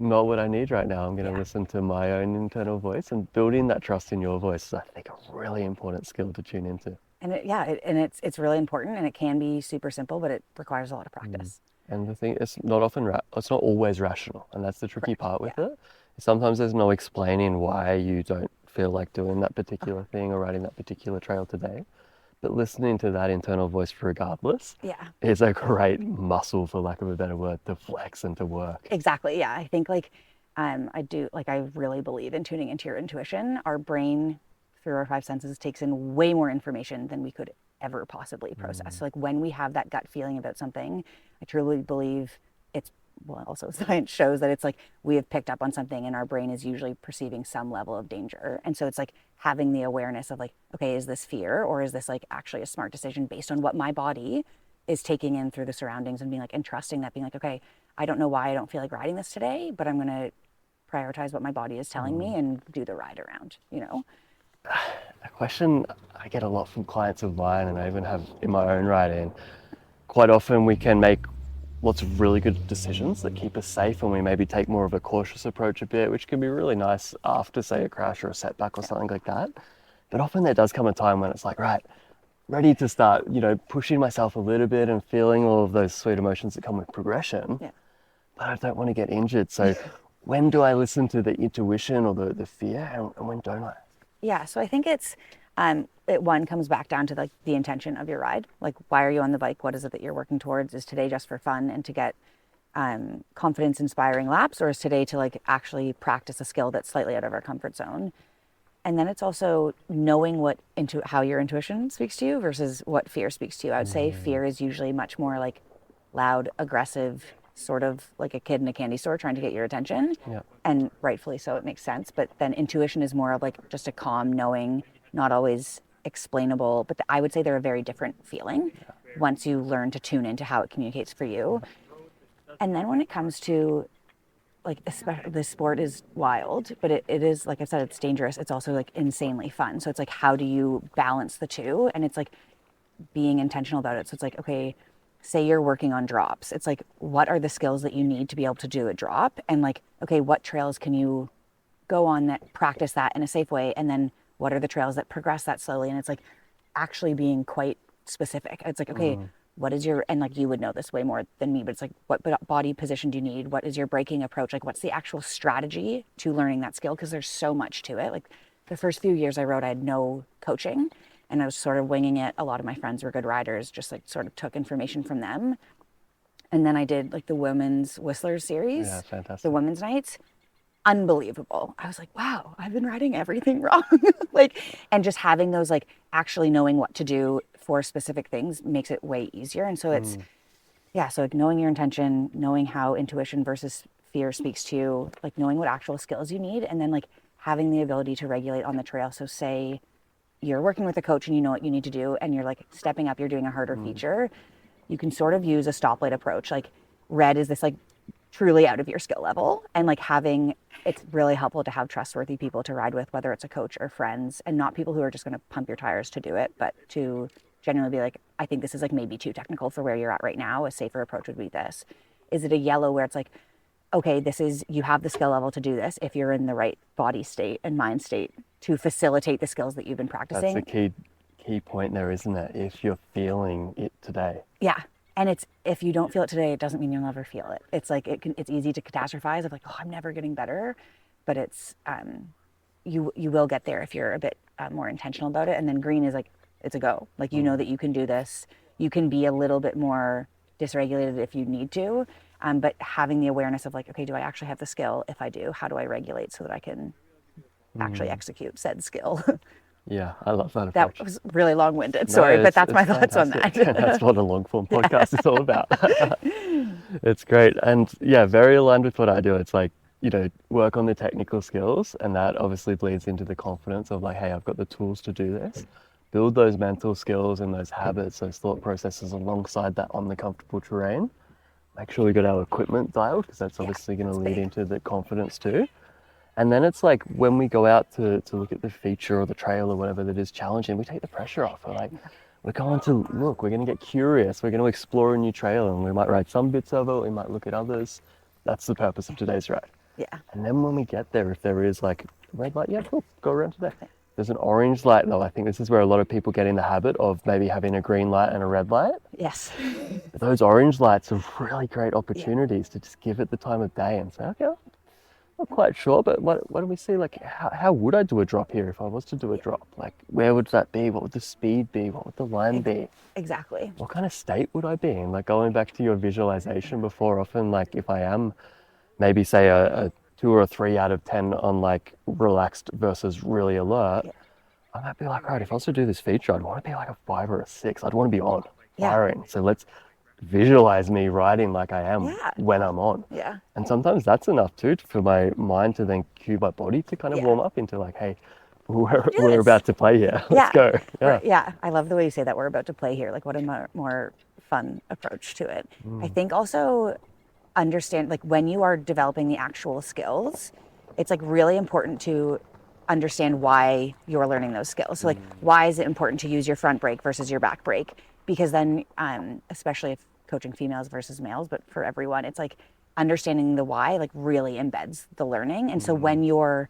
S1: not what I need right now. I'm going to listen to my own internal voice, and building that trust in your voice is, I think, a really important skill to tune into.
S2: And it's really important, and it can be super simple, but it requires a lot of practice.
S1: And the thing, it's not always rational, and that's the tricky part with it. Sometimes there's no explaining why you don't feel like doing that particular thing or riding that particular trail today. But listening to that internal voice regardless is a great muscle, for lack of a better word, to flex and to work.
S2: Exactly. Yeah. I think I really believe in tuning into your intuition. Our brain, through our five senses, takes in way more information than we could ever possibly process. So like when we have that gut feeling about something, I truly believe also science shows that it's like we have picked up on something, and our brain is usually perceiving some level of danger. And so it's like having the awareness of like, okay, is this fear, or is this like actually a smart decision based on what my body is taking in through the surroundings, and being like, and trusting that, being like, okay, I don't know why I don't feel like riding this today, but I'm going to prioritize what my body is telling me and do the ride around,
S1: A question I get a lot from clients of mine, and I even have in my own riding, quite often we can make lots of really good decisions that keep us safe, and we maybe take more of a cautious approach a bit, which can be really nice after, say, a crash or a setback or something like that. But often there does come a time when it's like, right, ready to start, pushing myself a little bit and feeling all of those sweet emotions that come with progression, but I don't want to get injured. So when do I listen to the intuition or the fear, and when don't I?
S2: Yeah, so I think one comes back down to like the intention of your ride. Like, why are you on the bike? What is it that you're working towards? Is today just for fun and to get confidence inspiring laps, or is today to like actually practice a skill that's slightly out of our comfort zone? And then it's also knowing how your intuition speaks to you versus what fear speaks to you. I would say fear is usually much more like loud, aggressive, sort of like a kid in a candy store trying to get your attention. And rightfully so, it makes sense. But then intuition is more of like just a calm knowing, not always explainable, but I would say they're a very different feeling once you learn to tune into how it communicates for you. And then when it comes to like, especially the sport is wild, but it is, like I said, it's dangerous. It's also like insanely fun. So it's like, how do you balance the two? And it's like being intentional about it. So it's like, okay, say you're working on drops. It's like, what are the skills that you need to be able to do a drop? And like, okay, what trails can you go on that practice that in a safe way? And then what are the trails that progress that slowly? And it's like actually being quite specific. It's like, okay, what is and like you would know this way more than me, but it's like, what body position do you need? What is your braking approach? Like, what's the actual strategy to learning that skill? Because there's so much to it. Like the first few years I rode, I had no coaching and I was sort of winging it. A lot of my friends were good riders, just like sort of took information from them. And then I did like the women's Whistlers series, the women's nights. Unbelievable. I was like, wow, I've been riding everything wrong. And just having those, like actually knowing what to do for specific things makes it way easier. And so it's, so like knowing your intention, knowing how intuition versus fear speaks to you, like knowing what actual skills you need, and then like having the ability to regulate on the trail. So say you're working with a coach and you know what you need to do, and you're like stepping up, you're doing a harder feature, you can sort of use a stoplight approach. Like red is this like truly out of your skill level, and like it's really helpful to have trustworthy people to ride with, whether it's a coach or friends, and not people who are just going to pump your tires to do it, but to genuinely be like, I think this is like maybe too technical for where you're at right now. A safer approach would be this. Is it a yellow where it's like, okay, you have the skill level to do this if you're in the right body state and mind state to facilitate the skills that you've been
S1: That's
S2: practicing.
S1: the key point there, isn't it? If you're feeling it today.
S2: Yeah. And it's, if you don't feel it today, it doesn't mean you'll never feel it. It's like, it's easy to catastrophize of like, oh, I'm never getting better. But it's, you will get there if you're a bit more intentional about it. And then green is like, it's a go. Like, you know that you can do this. You can be a little bit more dysregulated if you need to. But having the awareness of like, okay, do I actually have the skill? If I do, how do I regulate so that I can actually execute said skill?
S1: Yeah, I love that
S2: That
S1: approach.
S2: was really long-winded,
S1: No,
S2: sorry, but that's
S1: it's
S2: my thoughts on
S1: fantastic.
S2: that.
S1: That's what a long form podcast is all about. It's great. And yeah, very aligned with what I do. It's like, work on the technical skills, and that obviously bleeds into the confidence of like, hey, I've got the tools to do this. Build those mental skills and those habits, those thought processes alongside that on the comfortable terrain. Make sure we got our equipment dialed, because that's obviously going to lead
S2: big.
S1: into the confidence too. And then it's like when we go out to look at the feature or the trail or whatever that is challenging, we take the pressure off. We're like, we're going to look, we're going to get curious, we're going to explore a new trail, and we might ride some bits of it, we might look at others. That's the purpose of today's ride.
S2: Yeah.
S1: And then when we get there, if there is like a red light, yeah, cool, go around today. There's an orange light though. I think this is where a lot of people get in the habit of maybe having a green light and a red light.
S2: Yes.
S1: Those orange lights are really great opportunities to just give it the time of day and say, okay, not quite sure, but what do we see? Like, how would I do a drop here if I was to do a drop? Like, where would that be? What would the speed be? What would the line be?
S2: Exactly.
S1: What kind of state would I be in? Like, going back to your visualization before, often, like, if I am maybe, say, a 2 or a 3 out of 10 on, like, relaxed versus really alert, I might be like, right, if I was to do this feature, I'd want to be like a 5 or a 6. I'd want to be on, firing. So let's visualize me riding like I am when I'm on.
S2: Yeah.
S1: And sometimes that's enough too for my mind to then cue my body to kind of warm up into like, hey, we're about to play here. Let's go. Yeah.
S2: Yeah. I love the way you say that, we're about to play here. Like, what a more fun approach to it. I think also understand, like, when you are developing the actual skills, it's like really important to understand why you're learning those skills. So like, why is it important to use your front brake versus your back brake? Because then, especially if coaching females versus males, but for everyone, it's like understanding the why like really embeds the learning. And so when you're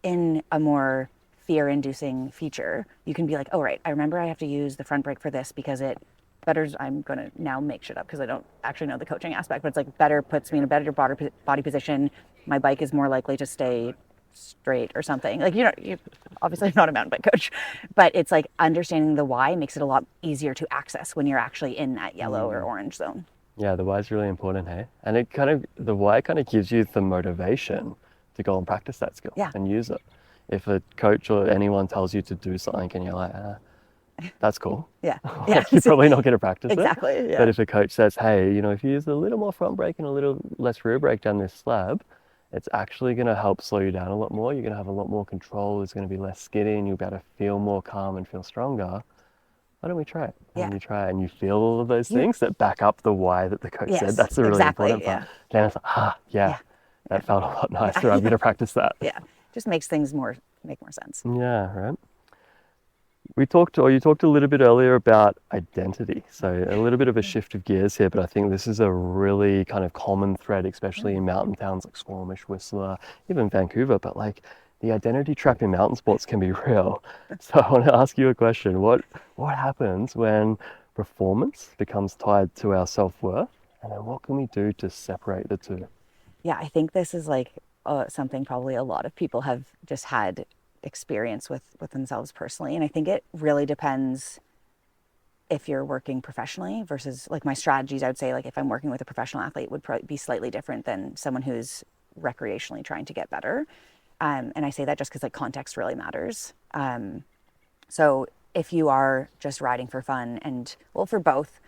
S2: in a more fear-inducing feature, you can be like, oh, right, I remember I have to use the front brake for this because it betters, I'm going to now make shit up because I don't actually know the coaching aspect, but it's like better puts me in a better body position. My bike is more likely to stay straight or something. Like, you obviously I'm not a mountain bike coach, but it's like understanding the why makes it a lot easier to access when you're actually in that yellow or orange zone.
S1: Yeah, the why is really important, hey? And the why kind of gives you the motivation to go and practice that skill and use it. If a coach or anyone tells you to do something and you're like, that's cool.
S2: Yeah.
S1: You're probably not going to practice
S2: exactly.
S1: it.
S2: Yeah.
S1: But if a coach says, hey, if you use a little more front brake and a little less rear brake down this slab, it's actually going to help slow you down a lot more. You're going to have a lot more control. There's going to be less skidding. You'll be able to feel more calm and feel stronger. Why don't we try it? And you try it and you feel all of those things that back up the why that the coach said. That's the really important part. Then it's like, that felt a lot nicer. I'm going to practice that.
S2: Yeah. Just makes things make more sense.
S1: Yeah, right. You talked a little bit earlier about identity. So a little bit of a shift of gears here, but I think this is a really kind of common thread, especially in mountain towns like Squamish, Whistler, even Vancouver. But like the identity trap in mountain sports can be real. So I want to ask you a question. What happens when performance becomes tied to our self-worth? And then what can we do to separate the two?
S2: Yeah, I think this is like something probably a lot of people have just had experience with themselves personally. And I think it really depends if you're working professionally versus like my strategies. I would say like if I'm working with a professional athlete would probably be slightly different than someone who's recreationally trying to get better. And I say that just because like context really matters. So if you are just riding for fun and well, for both,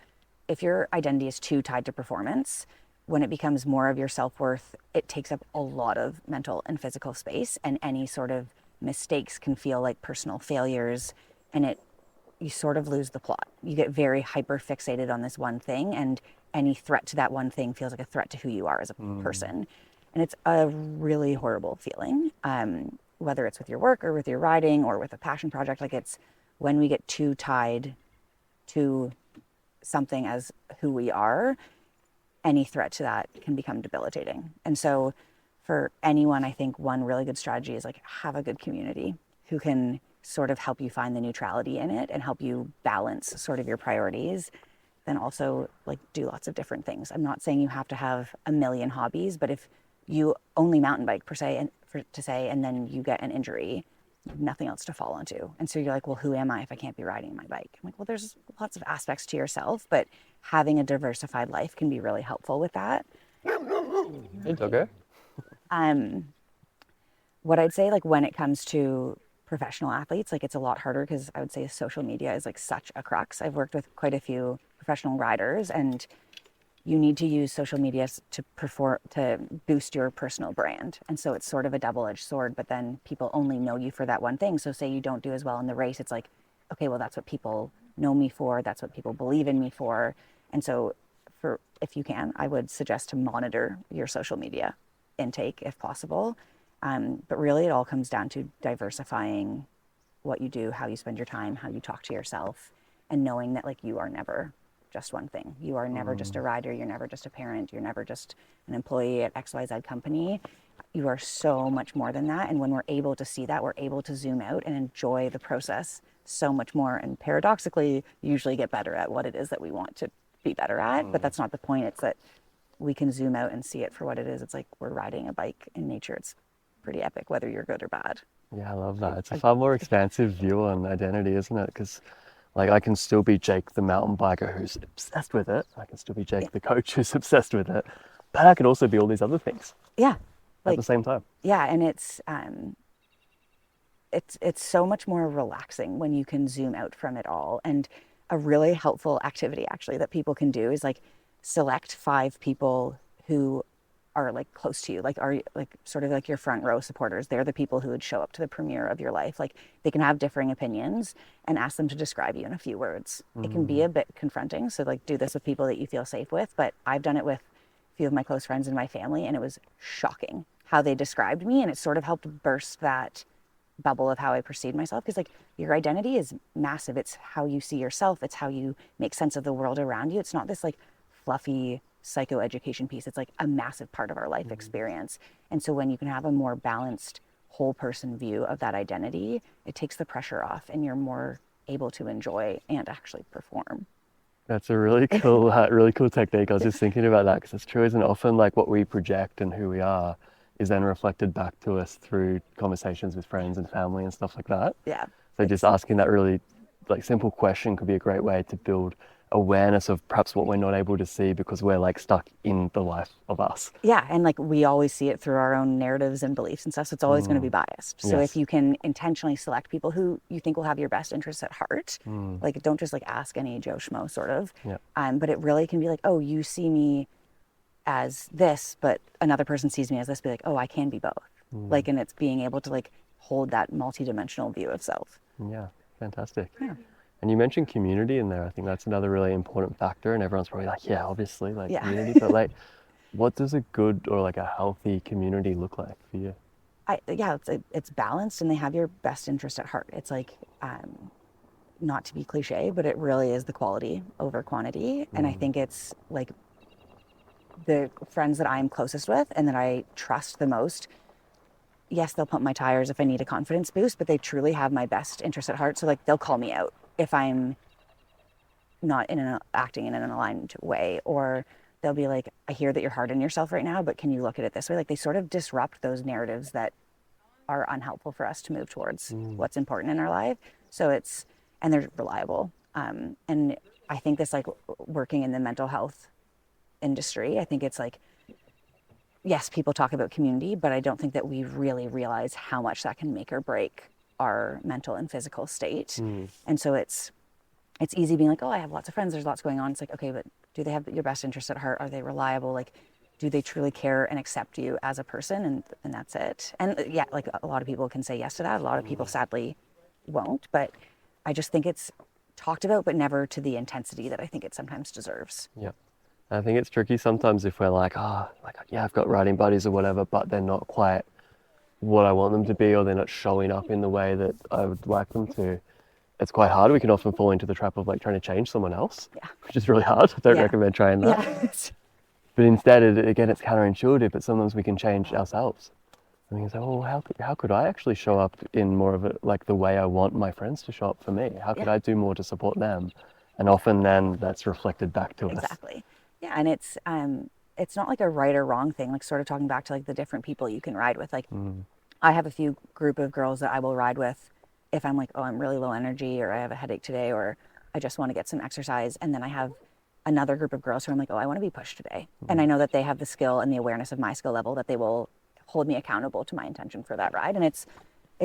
S2: if your identity is too tied to performance, when it becomes more of your self-worth, it takes up a lot of mental and physical space, and any sort of mistakes can feel like personal failures, and you sort of lose the plot. You get very hyper fixated on this one thing, and any threat to that one thing feels like a threat to who you are as a person. And it's a really horrible feeling, whether it's with your work or with your riding or with a passion project. Like, it's when we get too tied to something as who we are, any threat to that can become debilitating. And so for anyone, I think one really good strategy is like have a good community who can sort of help you find the neutrality in it and help you balance sort of your priorities, then also like do lots of different things. I'm not saying you have to have a million hobbies, but if you only mountain bike per se, and then you get an injury, nothing else to fall onto. And so you're like, well, who am I if I can't be riding my bike? I'm like, well, there's lots of aspects to yourself, but having a diversified life can be really helpful with that.
S1: It's okay.
S2: What I'd say, like when it comes to professional athletes, like it's a lot harder because I would say social media is like such a crux. I've worked with quite a few professional riders, and you need to use social media to boost your personal brand. And so it's sort of a double-edged sword, but then people only know you for that one thing. So say you don't do as well in the race, it's like, okay, well, that's what people know me for. That's what people believe in me for. And so if you can, I would suggest to monitor your social media intake if possible. But really it all comes down to diversifying what you do, how you spend your time, how you talk to yourself, and knowing that like you are never just one thing. You are never just a rider. You're never just a parent. You're never just an employee at XYZ company. You are so much more than that. And when we're able to see that, we're able to zoom out and enjoy the process so much more. And paradoxically, usually get better at what it is that we want to be better at. But that's not the point. It's that we can zoom out and see it for what it is. It's like we're riding a bike in nature. It's pretty epic, whether you're good or bad.
S1: Yeah, I love that. It's a far more expansive view on identity, isn't it? Because like I can still be Jake the mountain biker who's obsessed with it. I can still be Jake the coach who's obsessed with it. But I can also be all these other things.
S2: Yeah.
S1: At the same time.
S2: Yeah, and it's so much more relaxing when you can zoom out from it all. And a really helpful activity actually that people can do is like select 5 people who are like close to you, like are like sort of like your front row supporters. They're the people who would show up to the premiere of your life. Like they can have differing opinions, and ask them to describe you in a few words. It can be a bit confronting, so like do this with people that you feel safe with. But I've done it with a few of my close friends in my family, and it was shocking how they described me, and it sort of helped burst that bubble of how I perceived myself. Because like your identity is massive. It's how you see yourself. It's how you make sense of the world around you. It's not this like fluffy psychoeducation piece. It's like a massive part of our life experience. And so when you can have a more balanced whole person view of that identity, it takes the pressure off and you're more able to enjoy and actually perform.
S1: That's a really cool technique. I was just thinking about that because it's true, isn't it? Often like what we project and who we are is then reflected back to us through conversations with friends and family and stuff like that.
S2: Yeah.
S1: So just asking that really like simple question could be a great way to build awareness of perhaps what we're not able to see because we're like stuck in the life of us.
S2: Yeah, and like we always see it through our own narratives and beliefs and stuff, so it's always going to be biased. So if you can intentionally select people who you think will have your best interests at heart, like don't just like ask any Joe Schmo sort of, but it really can be like, oh, you see me as this, but another person sees me as this, be like, oh, I can be both. Like, and it's being able to like hold that multidimensional view of self.
S1: Yeah, fantastic.
S2: Yeah.
S1: And you mentioned community in there. I think that's another really important factor, and everyone's probably like, yeah, obviously, like community, but like, what does a good or like a healthy community look like for you?
S2: It's balanced and they have your best interest at heart. It's like, not to be cliche, but it really is the quality over quantity. And I think it's like the friends that I'm closest with and that I trust the most. Yes, they'll pump my tires if I need a confidence boost, but they truly have my best interest at heart. So like they'll call me out if I'm not acting in an aligned way, or they'll be like, I hear that you're hard on yourself right now, but can you look at it this way? Like they sort of disrupt those narratives that are unhelpful for us to move towards what's important in our life. So and they're reliable. And I think this like working in the mental health industry, I think it's like, yes, people talk about community, but I don't think that we really realize how much that can make or break our mental and physical state. And so it's easy being like, oh, I have lots of friends, there's lots going on. It's like, okay, but do they have your best interest at heart? Are they reliable? Like, do they truly care and accept you as a person? And that's it. And yeah, like a lot of people can say yes to that. A lot of people sadly won't, but I just think it's talked about, but never to the intensity that I think it sometimes deserves.
S1: Yeah. I think it's tricky sometimes if we're like, yeah, I've got riding buddies or whatever, but they're not quite what I want them to be, or they're not showing up in the way that I would like them to. It's quite hard. We can often fall into the trap of like trying to change someone else, which is really hard. I don't recommend trying that. But instead, again, it's counterintuitive, but sometimes we can change ourselves. And you say, well, how could I actually show up in more of like the way I want my friends to show up for me? How could I do more to support them? And often then that's reflected back to us.
S2: Exactly. Yeah, and it's not like a right or wrong thing, like sort of talking back to like the different people you can ride with. Like I have a few group of girls that I will ride with if I'm like, oh, I'm really low energy, or I have a headache today, or I just want to get some exercise. And then I have another group of girls who I'm like, oh, I want to be pushed today. And I know that they have the skill and the awareness of my skill level, that they will hold me accountable to my intention for that ride. And it's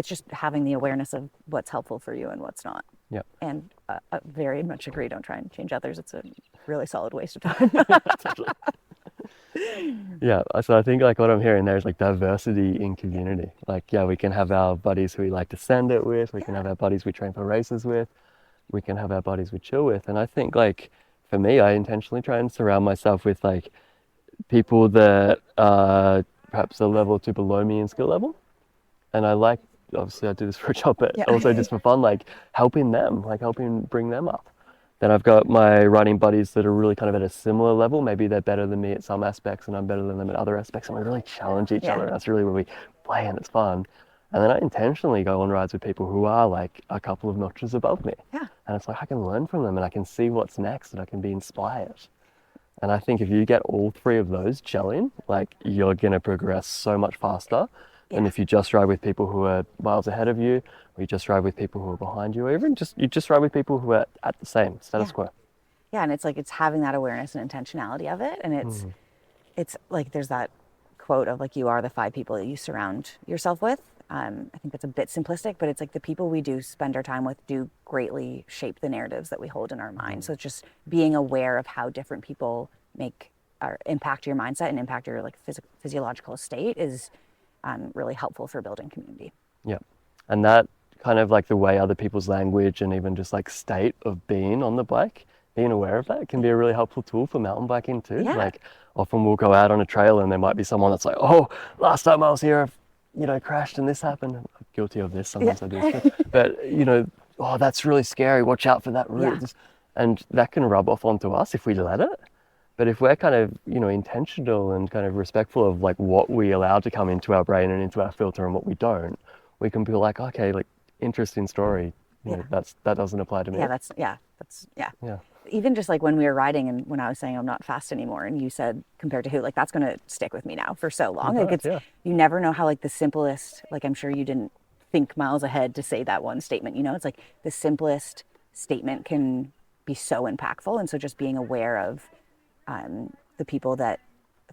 S2: just having the awareness of what's helpful for you and what's not.
S1: Yeah.
S2: And I very much agree. Don't try and change others. It's a really solid waste of time.
S1: Yeah, so I think like what I'm hearing there is like diversity in community. Like, yeah, we can have our buddies who we like to send it with, we can have our buddies we train for races with, we can have our buddies we chill with. And I think like for me, I intentionally try and surround myself with like people that are perhaps a level or two below me in skill level. And I like, obviously I do this for a job, but also just for fun, like helping them, like helping bring them up. Then I've got my riding buddies that are really kind of at a similar level. Maybe they're better than me at some aspects and I'm better than them at other aspects. And we really challenge each other. That's really where we play and it's fun. And then I intentionally go on rides with people who are like a couple of notches above me.
S2: Yeah.
S1: And it's like I can learn from them and I can see what's next and I can be inspired. And I think if you get all three of those gelling, like you're going to progress so much faster than if you just ride with people who are miles ahead of you, or you just ride with people who are behind you, or even you just ride with people who are at the same status quo.
S2: Yeah, and it's like it's having that awareness and intentionality of it. And it's like there's that quote of like, you are the 5 people that you surround yourself with. I think that's a bit simplistic, but it's like the people we do spend our time with do greatly shape the narratives that we hold in our mind. So it's just being aware of how different people make or impact your mindset and impact your like physiological state is really helpful for building community.
S1: Yeah, and that kind of like the way other people's language and even just like state of being on the bike, being aware of that can be a really helpful tool for mountain biking too. Like often we'll go out on a trail and there might be someone that's like, oh, last time I was here, I crashed and this happened. I'm guilty of this, sometimes I do. But, oh, that's really scary. Watch out for that route. And that can rub off onto us if we let it. But if we're kind of, intentional and kind of respectful of like what we allow to come into our brain and into our filter and what we don't, we can be like, okay, like interesting story. That doesn't apply to me.
S2: Yeah. Even just like when we were riding and when I was saying I'm not fast anymore and you said compared to who, like that's going to stick with me now for so long. Like you never know how like the simplest, like I'm sure you didn't think miles ahead to say that one statement, it's like the simplest statement can be so impactful. And so just being aware of the people that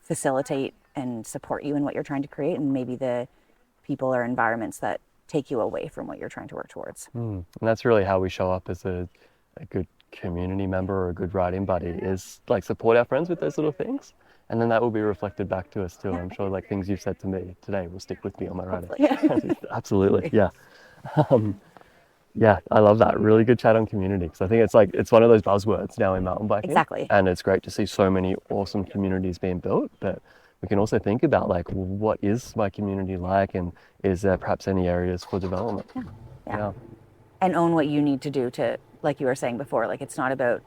S2: facilitate and support you in what you're trying to create, and maybe the people or environments that take you away from what you're trying to work towards.
S1: And that's really how we show up as a good community member or a good riding buddy, is like support our friends with those little things, and then that will be reflected back to us too. I'm sure like things you've said to me today will stick with me on my riding. Absolutely. Yeah. Yeah, I love that. Really good chat on community, because I think it's one of those buzzwords now in mountain biking.
S2: Exactly.
S1: And it's great to see so many awesome communities being built, but we can also think about like, what is my community like, and is there perhaps any areas for development?
S2: Yeah. And own what you need to do to, like you were saying before, like it's not about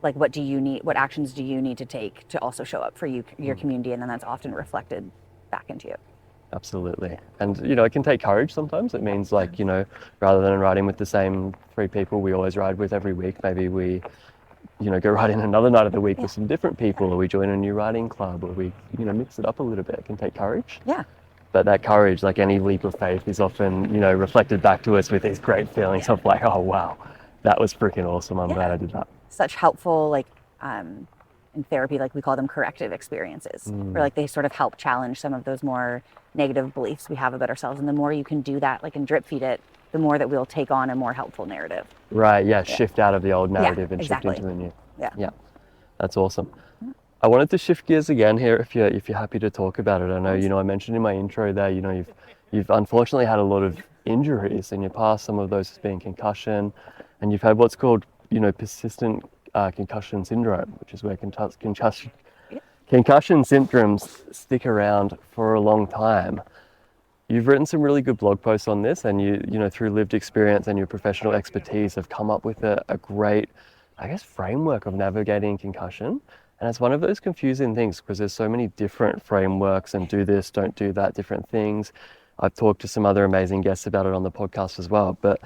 S2: like what actions do you need to take to also show up for your community, and then that's often reflected back into you.
S1: Absolutely. And it can take courage sometimes. It means like, rather than riding with the same 3 people we always ride with every week, maybe we go riding another night of the week with some different people, or we join a new riding club, or we mix it up a little bit. It can take courage. But that courage, like any leap of faith, is often reflected back to us with these great feelings of like, oh wow, that was freaking awesome. I'm glad I did that.
S2: Such helpful, like in therapy, like we call them corrective experiences, where like they sort of help challenge some of those more negative beliefs we have about ourselves. And the more you can do that, like and drip feed it, the more that we'll take on a more helpful narrative.
S1: Right. Yeah. Shift out of the old narrative and shift into the new. Yeah. That's awesome. I wanted to shift gears again here, if you're happy to talk about it. I know, I mentioned in my intro there, you've unfortunately had a lot of injuries in your past, some of those being concussion, and you've had what's called, persistent concussion syndrome, which is where concussion symptoms stick around for a long time. You've written some really good blog posts on this, and you through lived experience and your professional expertise have come up with a great, I guess, framework of navigating concussion. And it's one of those confusing things because there's so many different frameworks and do this, don't do that, different things. I've talked to some other amazing guests about it on the podcast as well. But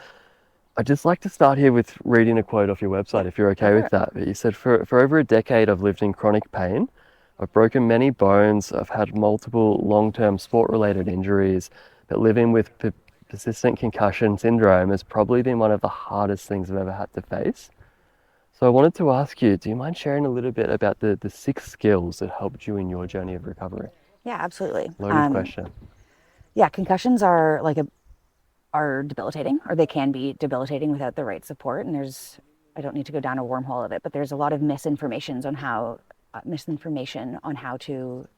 S1: I'd just like to start here with reading a quote off your website, if you're okay with that. But you said, for over a decade, I've lived in chronic pain. I've broken many bones. I've had multiple long-term sport-related injuries. But living with persistent concussion syndrome has probably been one of the hardest things I've ever had to face. So I wanted to ask you, do you mind sharing a little bit about the 6 skills that helped you in your journey of recovery?
S2: Yeah, absolutely.
S1: Loaded question.
S2: Yeah, concussions are are debilitating, or they can be debilitating without the right support. And I don't need to go down a wormhole of it, but there's a lot of misinformation on how to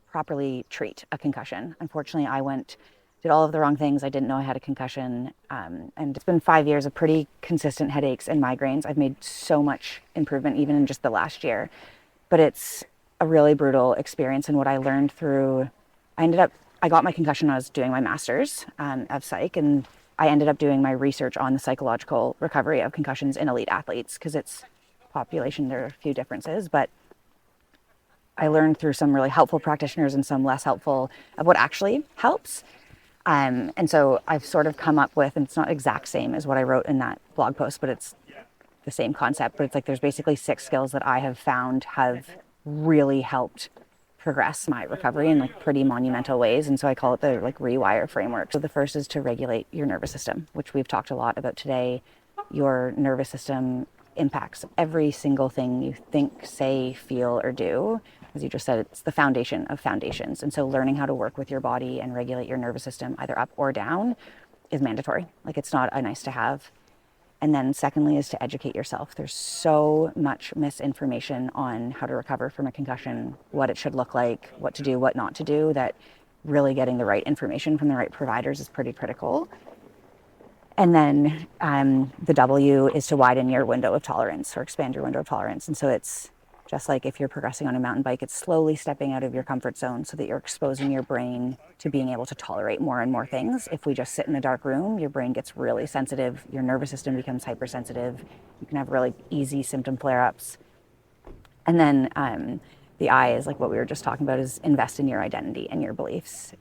S2: properly treat a concussion. Unfortunately, did all of the wrong things. I didn't know I had a concussion. And it's been 5 years of pretty consistent headaches and migraines. I've made so much improvement even in just the last year, but it's a really brutal experience. And what I learned I got my concussion when I was doing my master's of psych, and I ended up doing my research on the psychological recovery of concussions in elite athletes because it's population, there are a few differences, but I learned through some really helpful practitioners and some less helpful of what actually helps. And so I've sort of come up with, and it's not exact same as what I wrote in that blog post, but it's the same concept, but it's like there's basically 6 skills that I have found have really helped progress my recovery in pretty monumental ways. And so I call it the REWIRE framework. So the first is to regulate your nervous system, which we've talked a lot about today. Your nervous system impacts every single thing you think, say, feel, or do. As you just said, it's the foundation of foundations. And so learning how to work with your body and regulate your nervous system either up or down is mandatory. It's not a nice to have. And then secondly is to educate yourself. There's so much misinformation on how to recover from a concussion, what it should look like, what to do, what not to do, that really getting the right information from the right providers is pretty critical. And then the W is to widen your window of tolerance or expand your window of tolerance. And so it's just like if you're progressing on a mountain bike, it's slowly stepping out of your comfort zone so that you're exposing your brain to being able to tolerate more and more things. If we just sit in a dark room, your brain gets really sensitive, your nervous system becomes hypersensitive, you can have really easy symptom flare-ups. And then the I is what we were just talking about, is invest in your identity and your beliefs.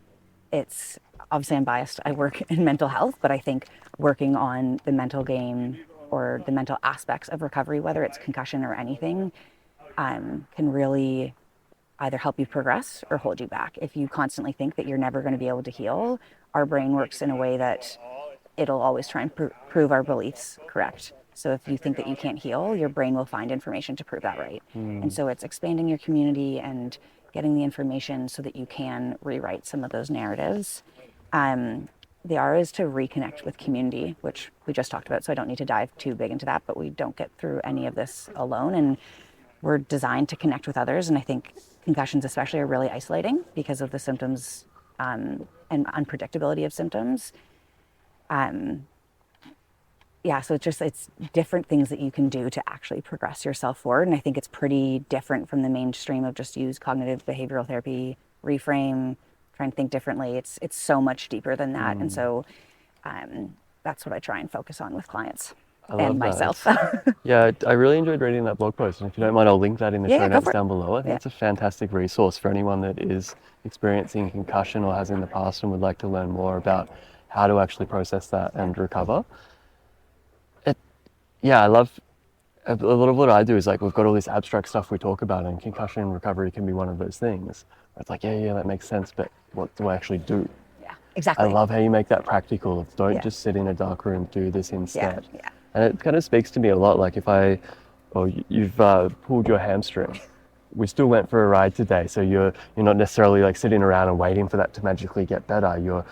S2: It's obviously, I'm biased, I work in mental health, but I think working on the mental game or the mental aspects of recovery, whether it's concussion or anything, can really either help you progress or hold you back. If you constantly think that you're never going to be able to heal, our brain works in a way that it'll always try and prove our beliefs correct. So if you think that you can't heal, your brain will find information to prove that right. And so it's expanding your community and getting the information so that you can rewrite some of those narratives. The R is to reconnect with community, which we just talked about, so I don't need to dive too big into that, but we don't get through any of this alone. And we're designed to connect with others. And I think concussions especially are really isolating because of the symptoms and unpredictability of symptoms. So it's different things that you can do to actually progress yourself forward. And I think it's pretty different from the mainstream of just use cognitive behavioral therapy, reframe, try and think differently. It's so much deeper than that. And so that's what I try and focus on with clients. And myself.
S1: Yeah, I really enjoyed reading that blog post, and if you don't mind, I'll link that in the show notes down below. I think it's a fantastic resource for anyone that is experiencing concussion or has in the past and would like to learn more about how to actually process that and recover. I love a lot of what I do is we've got all this abstract stuff we talk about, and concussion recovery can be one of those things. It's that makes sense, but what do I actually do?
S2: Yeah, exactly.
S1: I love how you make that practical. Don't just sit in a dark room, do this instead.
S2: Yeah.
S1: And it kind of speaks to me a lot. You've pulled your hamstring. We still went for a ride today, so you're not necessarily sitting around and waiting for that to magically get better. You're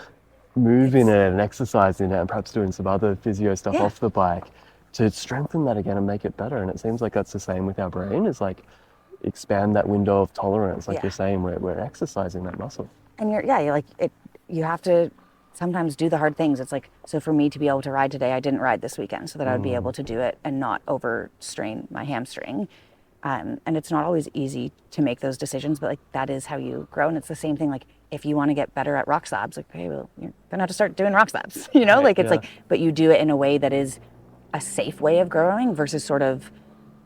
S1: moving it and exercising it and perhaps doing some other physio stuff off the bike to strengthen that again and make it better. And it seems like that's the same with our brain, is expand that window of tolerance, you're saying, we're exercising that muscle.
S2: And you have to sometimes do the hard things. It's so for me to be able to ride today, I didn't ride this weekend so that I would be able to do it and not overstrain my hamstring. And it's not always easy to make those decisions, but that is how you grow. And it's the same thing, if you want to get better at rock slabs, okay, well, you're gonna have to start doing rock slabs, but you do it in a way that is a safe way of growing versus sort of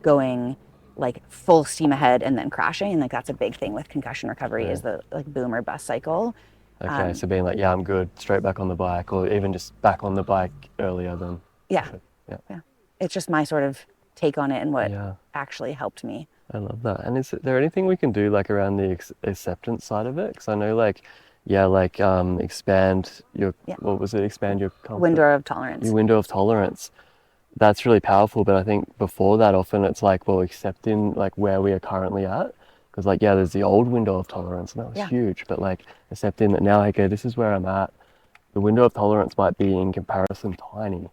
S2: going like full steam ahead and then crashing. And like that's a big thing with concussion recovery
S1: Right.
S2: is the like boom or bust cycle.
S1: Okay, so being like, yeah, I'm good, straight back on the bike, or even just back on the bike earlier than.
S2: Yeah.
S1: Yeah.
S2: Yeah. It's just my sort of take on it and what
S1: Yeah.
S2: actually helped me.
S1: I love that. And is there anything we can do like around the acceptance side of it? Because I know like, yeah, like expand your,
S2: Yeah.
S1: what was it? Expand your comfort,
S2: Window of tolerance.
S1: your window of tolerance. That's really powerful. But I think before that, often it's like, well, accepting like where we are currently at. Because like, yeah, there's the old window of tolerance and that was
S2: Yeah.
S1: huge. But like accepting that now, okay, this is where I'm at. The window of tolerance might be in comparison tiny,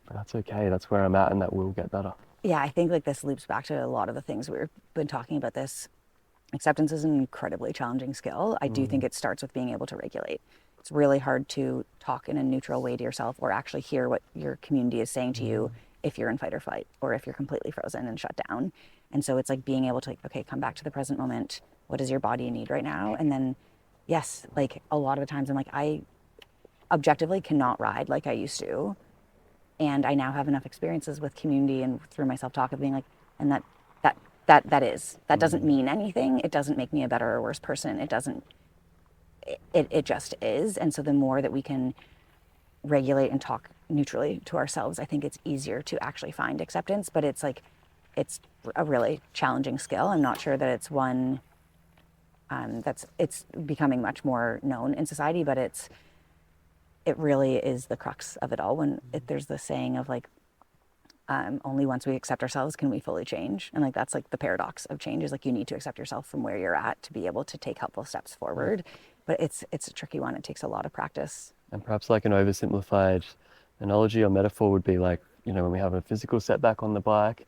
S1: but that's okay. That's where I'm at and that will get better.
S2: Yeah, I think like this loops back to a lot of the things we've been talking about. This acceptance is an incredibly challenging skill. I do think it starts with being able to regulate. It's really hard to talk in a neutral way to yourself or actually hear what your community is saying to you if you're in fight or flight or if you're completely frozen and shut down. And so it's like being able to like, okay, come back to the present moment. What does your body need right now? And then, yes, like a lot of the times I'm like, I objectively cannot ride like I used to. And I now have enough experiences with community and through my self-talk of being like, and that doesn't mean anything. It doesn't make me a better or worse person. It doesn't, it just is. And so the more that we can regulate and talk neutrally to ourselves, I think it's easier to actually find acceptance. But it's like, it's a really challenging skill. I'm not sure that it's one it's becoming much more known in society, but it really is the crux of it all. When there's the saying of like, only once we accept ourselves can we fully change. And like, that's like the paradox of change is like, you need to accept yourself from where you're at to be able to take helpful steps forward. But it's a tricky one. It takes a lot of practice.
S1: And perhaps like an oversimplified analogy or metaphor would be like, you know, when we have a physical setback on the bike,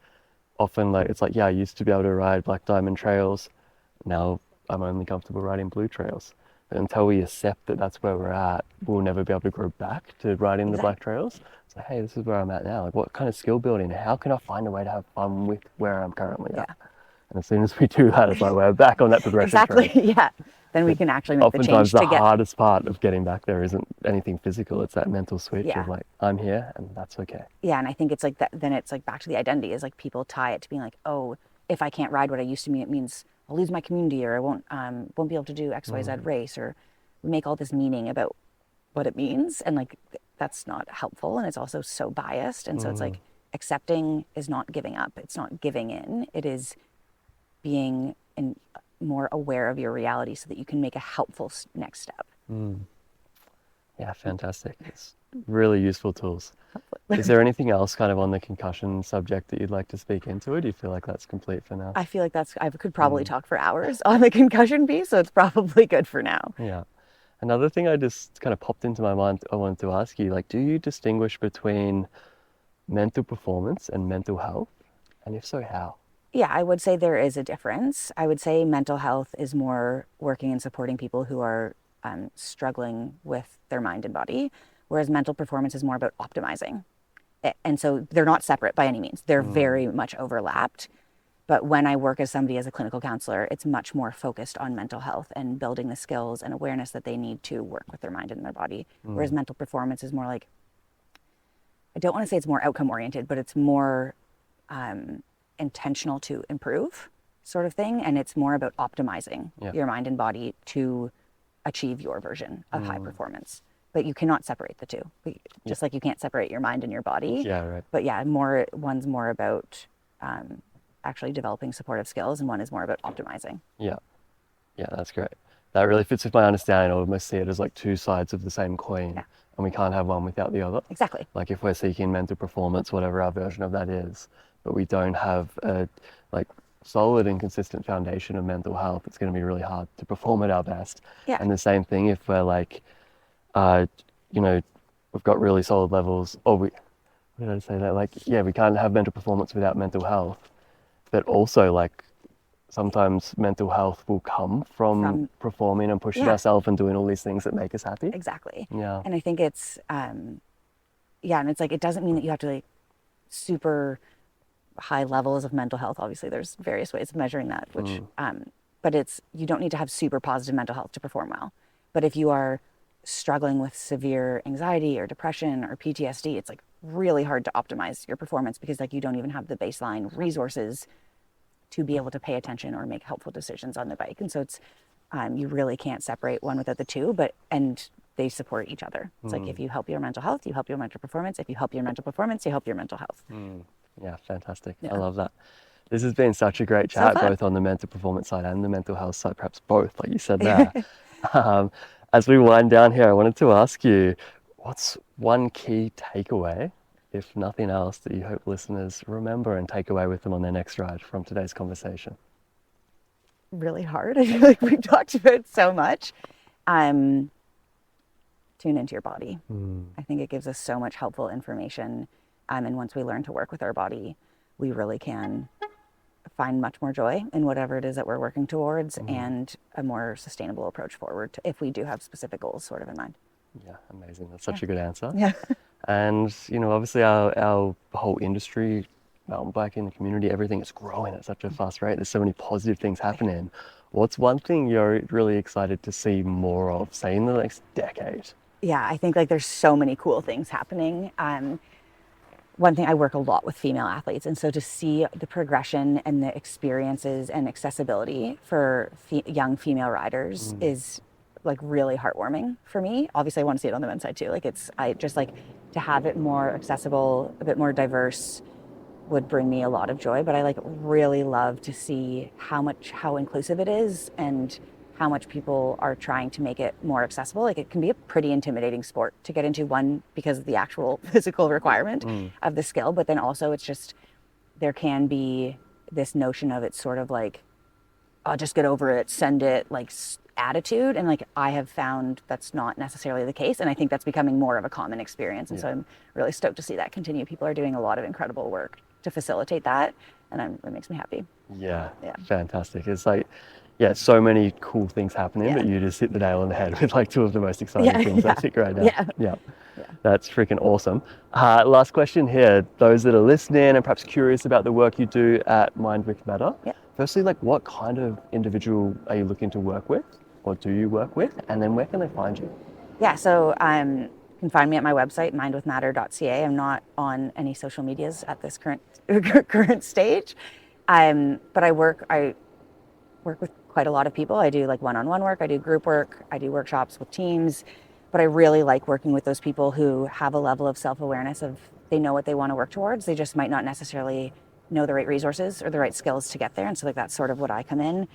S1: often like, it's like, yeah, I used to be able to ride black diamond trails. Now I'm only comfortable riding blue trails. But until we accept that that's where we're at, we'll never be able to grow back to riding the black trails. It's like, hey, this is where I'm at now. Like, what kind of skill building? How can I find a way to have fun with where I'm currently at? And as soon as we do that, it's like we're back on that progression
S2: Exactly.
S1: train.
S2: Yeah. Then we can actually make the change
S1: Oftentimes,
S2: to
S1: the
S2: get.
S1: hardest part of getting back there isn't anything physical. It's that mental switch
S2: Yeah.
S1: of like, I'm here and that's okay.
S2: Yeah. And I think it's like that. Then it's like back to the identity is like people tie it to being like, oh, if I can't ride what I used to, it means I'll lose my community or I won't be able to do XYZ race, or we make all this meaning about what it means. And like, that's not helpful. And it's also so biased. And so it's like accepting is not giving up. It's not giving in. It is being more aware of your reality so that you can make a helpful next step.
S1: Yeah, fantastic. It's really useful tools. Is there anything else kind of on the concussion subject that you'd like to speak into, or do you feel like that's complete for now?
S2: I feel like I could probably talk for hours on the concussion piece, so it's probably good for now.
S1: Yeah. Another thing I just kind of popped into my mind, I wanted to ask you, like, do you distinguish between mental performance and mental health? And if so, how?
S2: Yeah, I would say there is a difference. I would say mental health is more working and supporting people who are struggling with their mind and body, whereas mental performance is more about optimizing. And so they're not separate by any means. They're very much overlapped. But when I work as somebody as a clinical counselor, it's much more focused on mental health and building the skills and awareness that they need to work with their mind and their body. Whereas mental performance is more like, I don't want to say it's more outcome oriented, but it's more intentional to improve sort of thing. And it's more about optimizing your mind and body to achieve your version of high performance. But you cannot separate the two, just like you can't separate your mind and your body.
S1: Yeah, right.
S2: But yeah, one's more about actually developing supportive skills, and one is more about optimizing.
S1: Yeah. Yeah, that's great. That really fits with my understanding. I almost see it as like two sides of the same coin, and we can't have one without the other.
S2: Exactly.
S1: Like if we're seeking mental performance, whatever our version of that is, but we don't have a like solid and consistent foundation of mental health, it's going to be really hard to perform at our best.
S2: Yeah.
S1: And the same thing if we're like, you know, we've got really solid levels, or what did I say that? Like, yeah, we can't have mental performance without mental health, but also like sometimes mental health will come from performing and pushing ourselves and doing all these things that make us happy.
S2: Exactly.
S1: Yeah.
S2: And I think it's, and it's like, it doesn't mean that you have to like super high levels of mental health. Obviously there's various ways of measuring that, which, but you don't need to have super positive mental health to perform well. But if you are struggling with severe anxiety or depression or PTSD, it's like really hard to optimize your performance because like you don't even have the baseline resources to be able to pay attention or make helpful decisions on the bike. And so it's, you really can't separate one without the two, and they support each other. It's like, if you help your mental health, you help your mental performance. If you help your mental performance, you help your mental health.
S1: Yeah, fantastic.
S2: Yeah.
S1: I love that. This has been such a great chat, both on the mental performance side and the mental health side, perhaps both, like you said there. As we wind down here, I wanted to ask you, what's one key takeaway, if nothing else, that you hope listeners remember and take away with them on their next ride from today's conversation?
S2: Really hard. I feel like we've talked about so much. Tune into your body. I think it gives us so much helpful information. And once we learn to work with our body, we really can find much more joy in whatever it is that we're working towards, and a more sustainable approach forward if we do have specific goals sort of in mind.
S1: Yeah, amazing. That's such a good answer.
S2: Yeah.
S1: And, obviously our whole industry, mountain biking, the community, everything is growing at such a fast rate. There's so many positive things happening. What's one thing you're really excited to see more of, say, in the next decade?
S2: Yeah, I think there's so many cool things happening. One thing, I work a lot with female athletes, and so to see the progression and the experiences and accessibility for young female riders is really heartwarming for me. Obviously I want to see it on the men's side too. I just to have it more accessible, a bit more diverse, would bring me a lot of joy. But I really love to see how inclusive it is, and how much people are trying to make it more accessible. It can be a pretty intimidating sport to get into, one, because of the actual physical requirement of the skill, but then also it's just, there can be this notion of it's sort of I'll just get over it, send it, attitude. And I have found that's not necessarily the case. And I think that's becoming more of a common experience. And so I'm really stoked to see that continue. People are doing a lot of incredible work to facilitate that. And it makes me happy.
S1: Yeah, fantastic. It's so many cool things happening, but you just hit the nail on the head with two of the most exciting things I think right now. Yeah. That's freaking awesome. Last question here. Those that are listening and perhaps curious about the work you do at Mind with Matter, firstly, what kind of individual are you looking to work with, or do you work with? And then where can they find you?
S2: Yeah, so you can find me at my website, mindwithmatter.ca. I'm not on any social medias at this current stage. But I work with quite a lot of people. I do one-on-one work, I do group work, I do workshops with teams, but I really like working with those people who have a level of self-awareness of, they know what they want to work towards. They just might not necessarily know the right resources or the right skills to get there. And so that's sort of what I come in.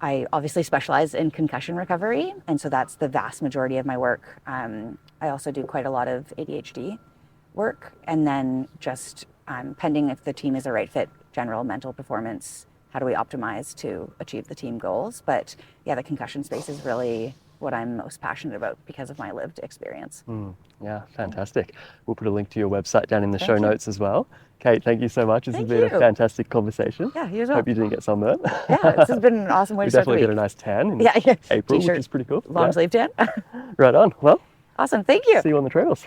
S2: I obviously specialize in concussion recovery, and so that's the vast majority of my work. I also do quite a lot of ADHD work, and then just pending if the team is a right fit, general mental performance, how do we optimize to achieve the team goals? But yeah, the concussion space is really what I'm most passionate about because of my lived experience.
S1: Yeah, fantastic. We'll put a link to your website down in the show notes as well. Cait, thank you so much. This has been a fantastic conversation.
S2: Yeah, you as well.
S1: Hope you didn't get sunburned.
S2: Yeah, this has been an awesome way to start the week.
S1: We definitely get a nice tan in April, which is pretty cool.
S2: Long sleeve tan.
S1: Right on. Well,
S2: awesome. Thank you.
S1: See you on the trails.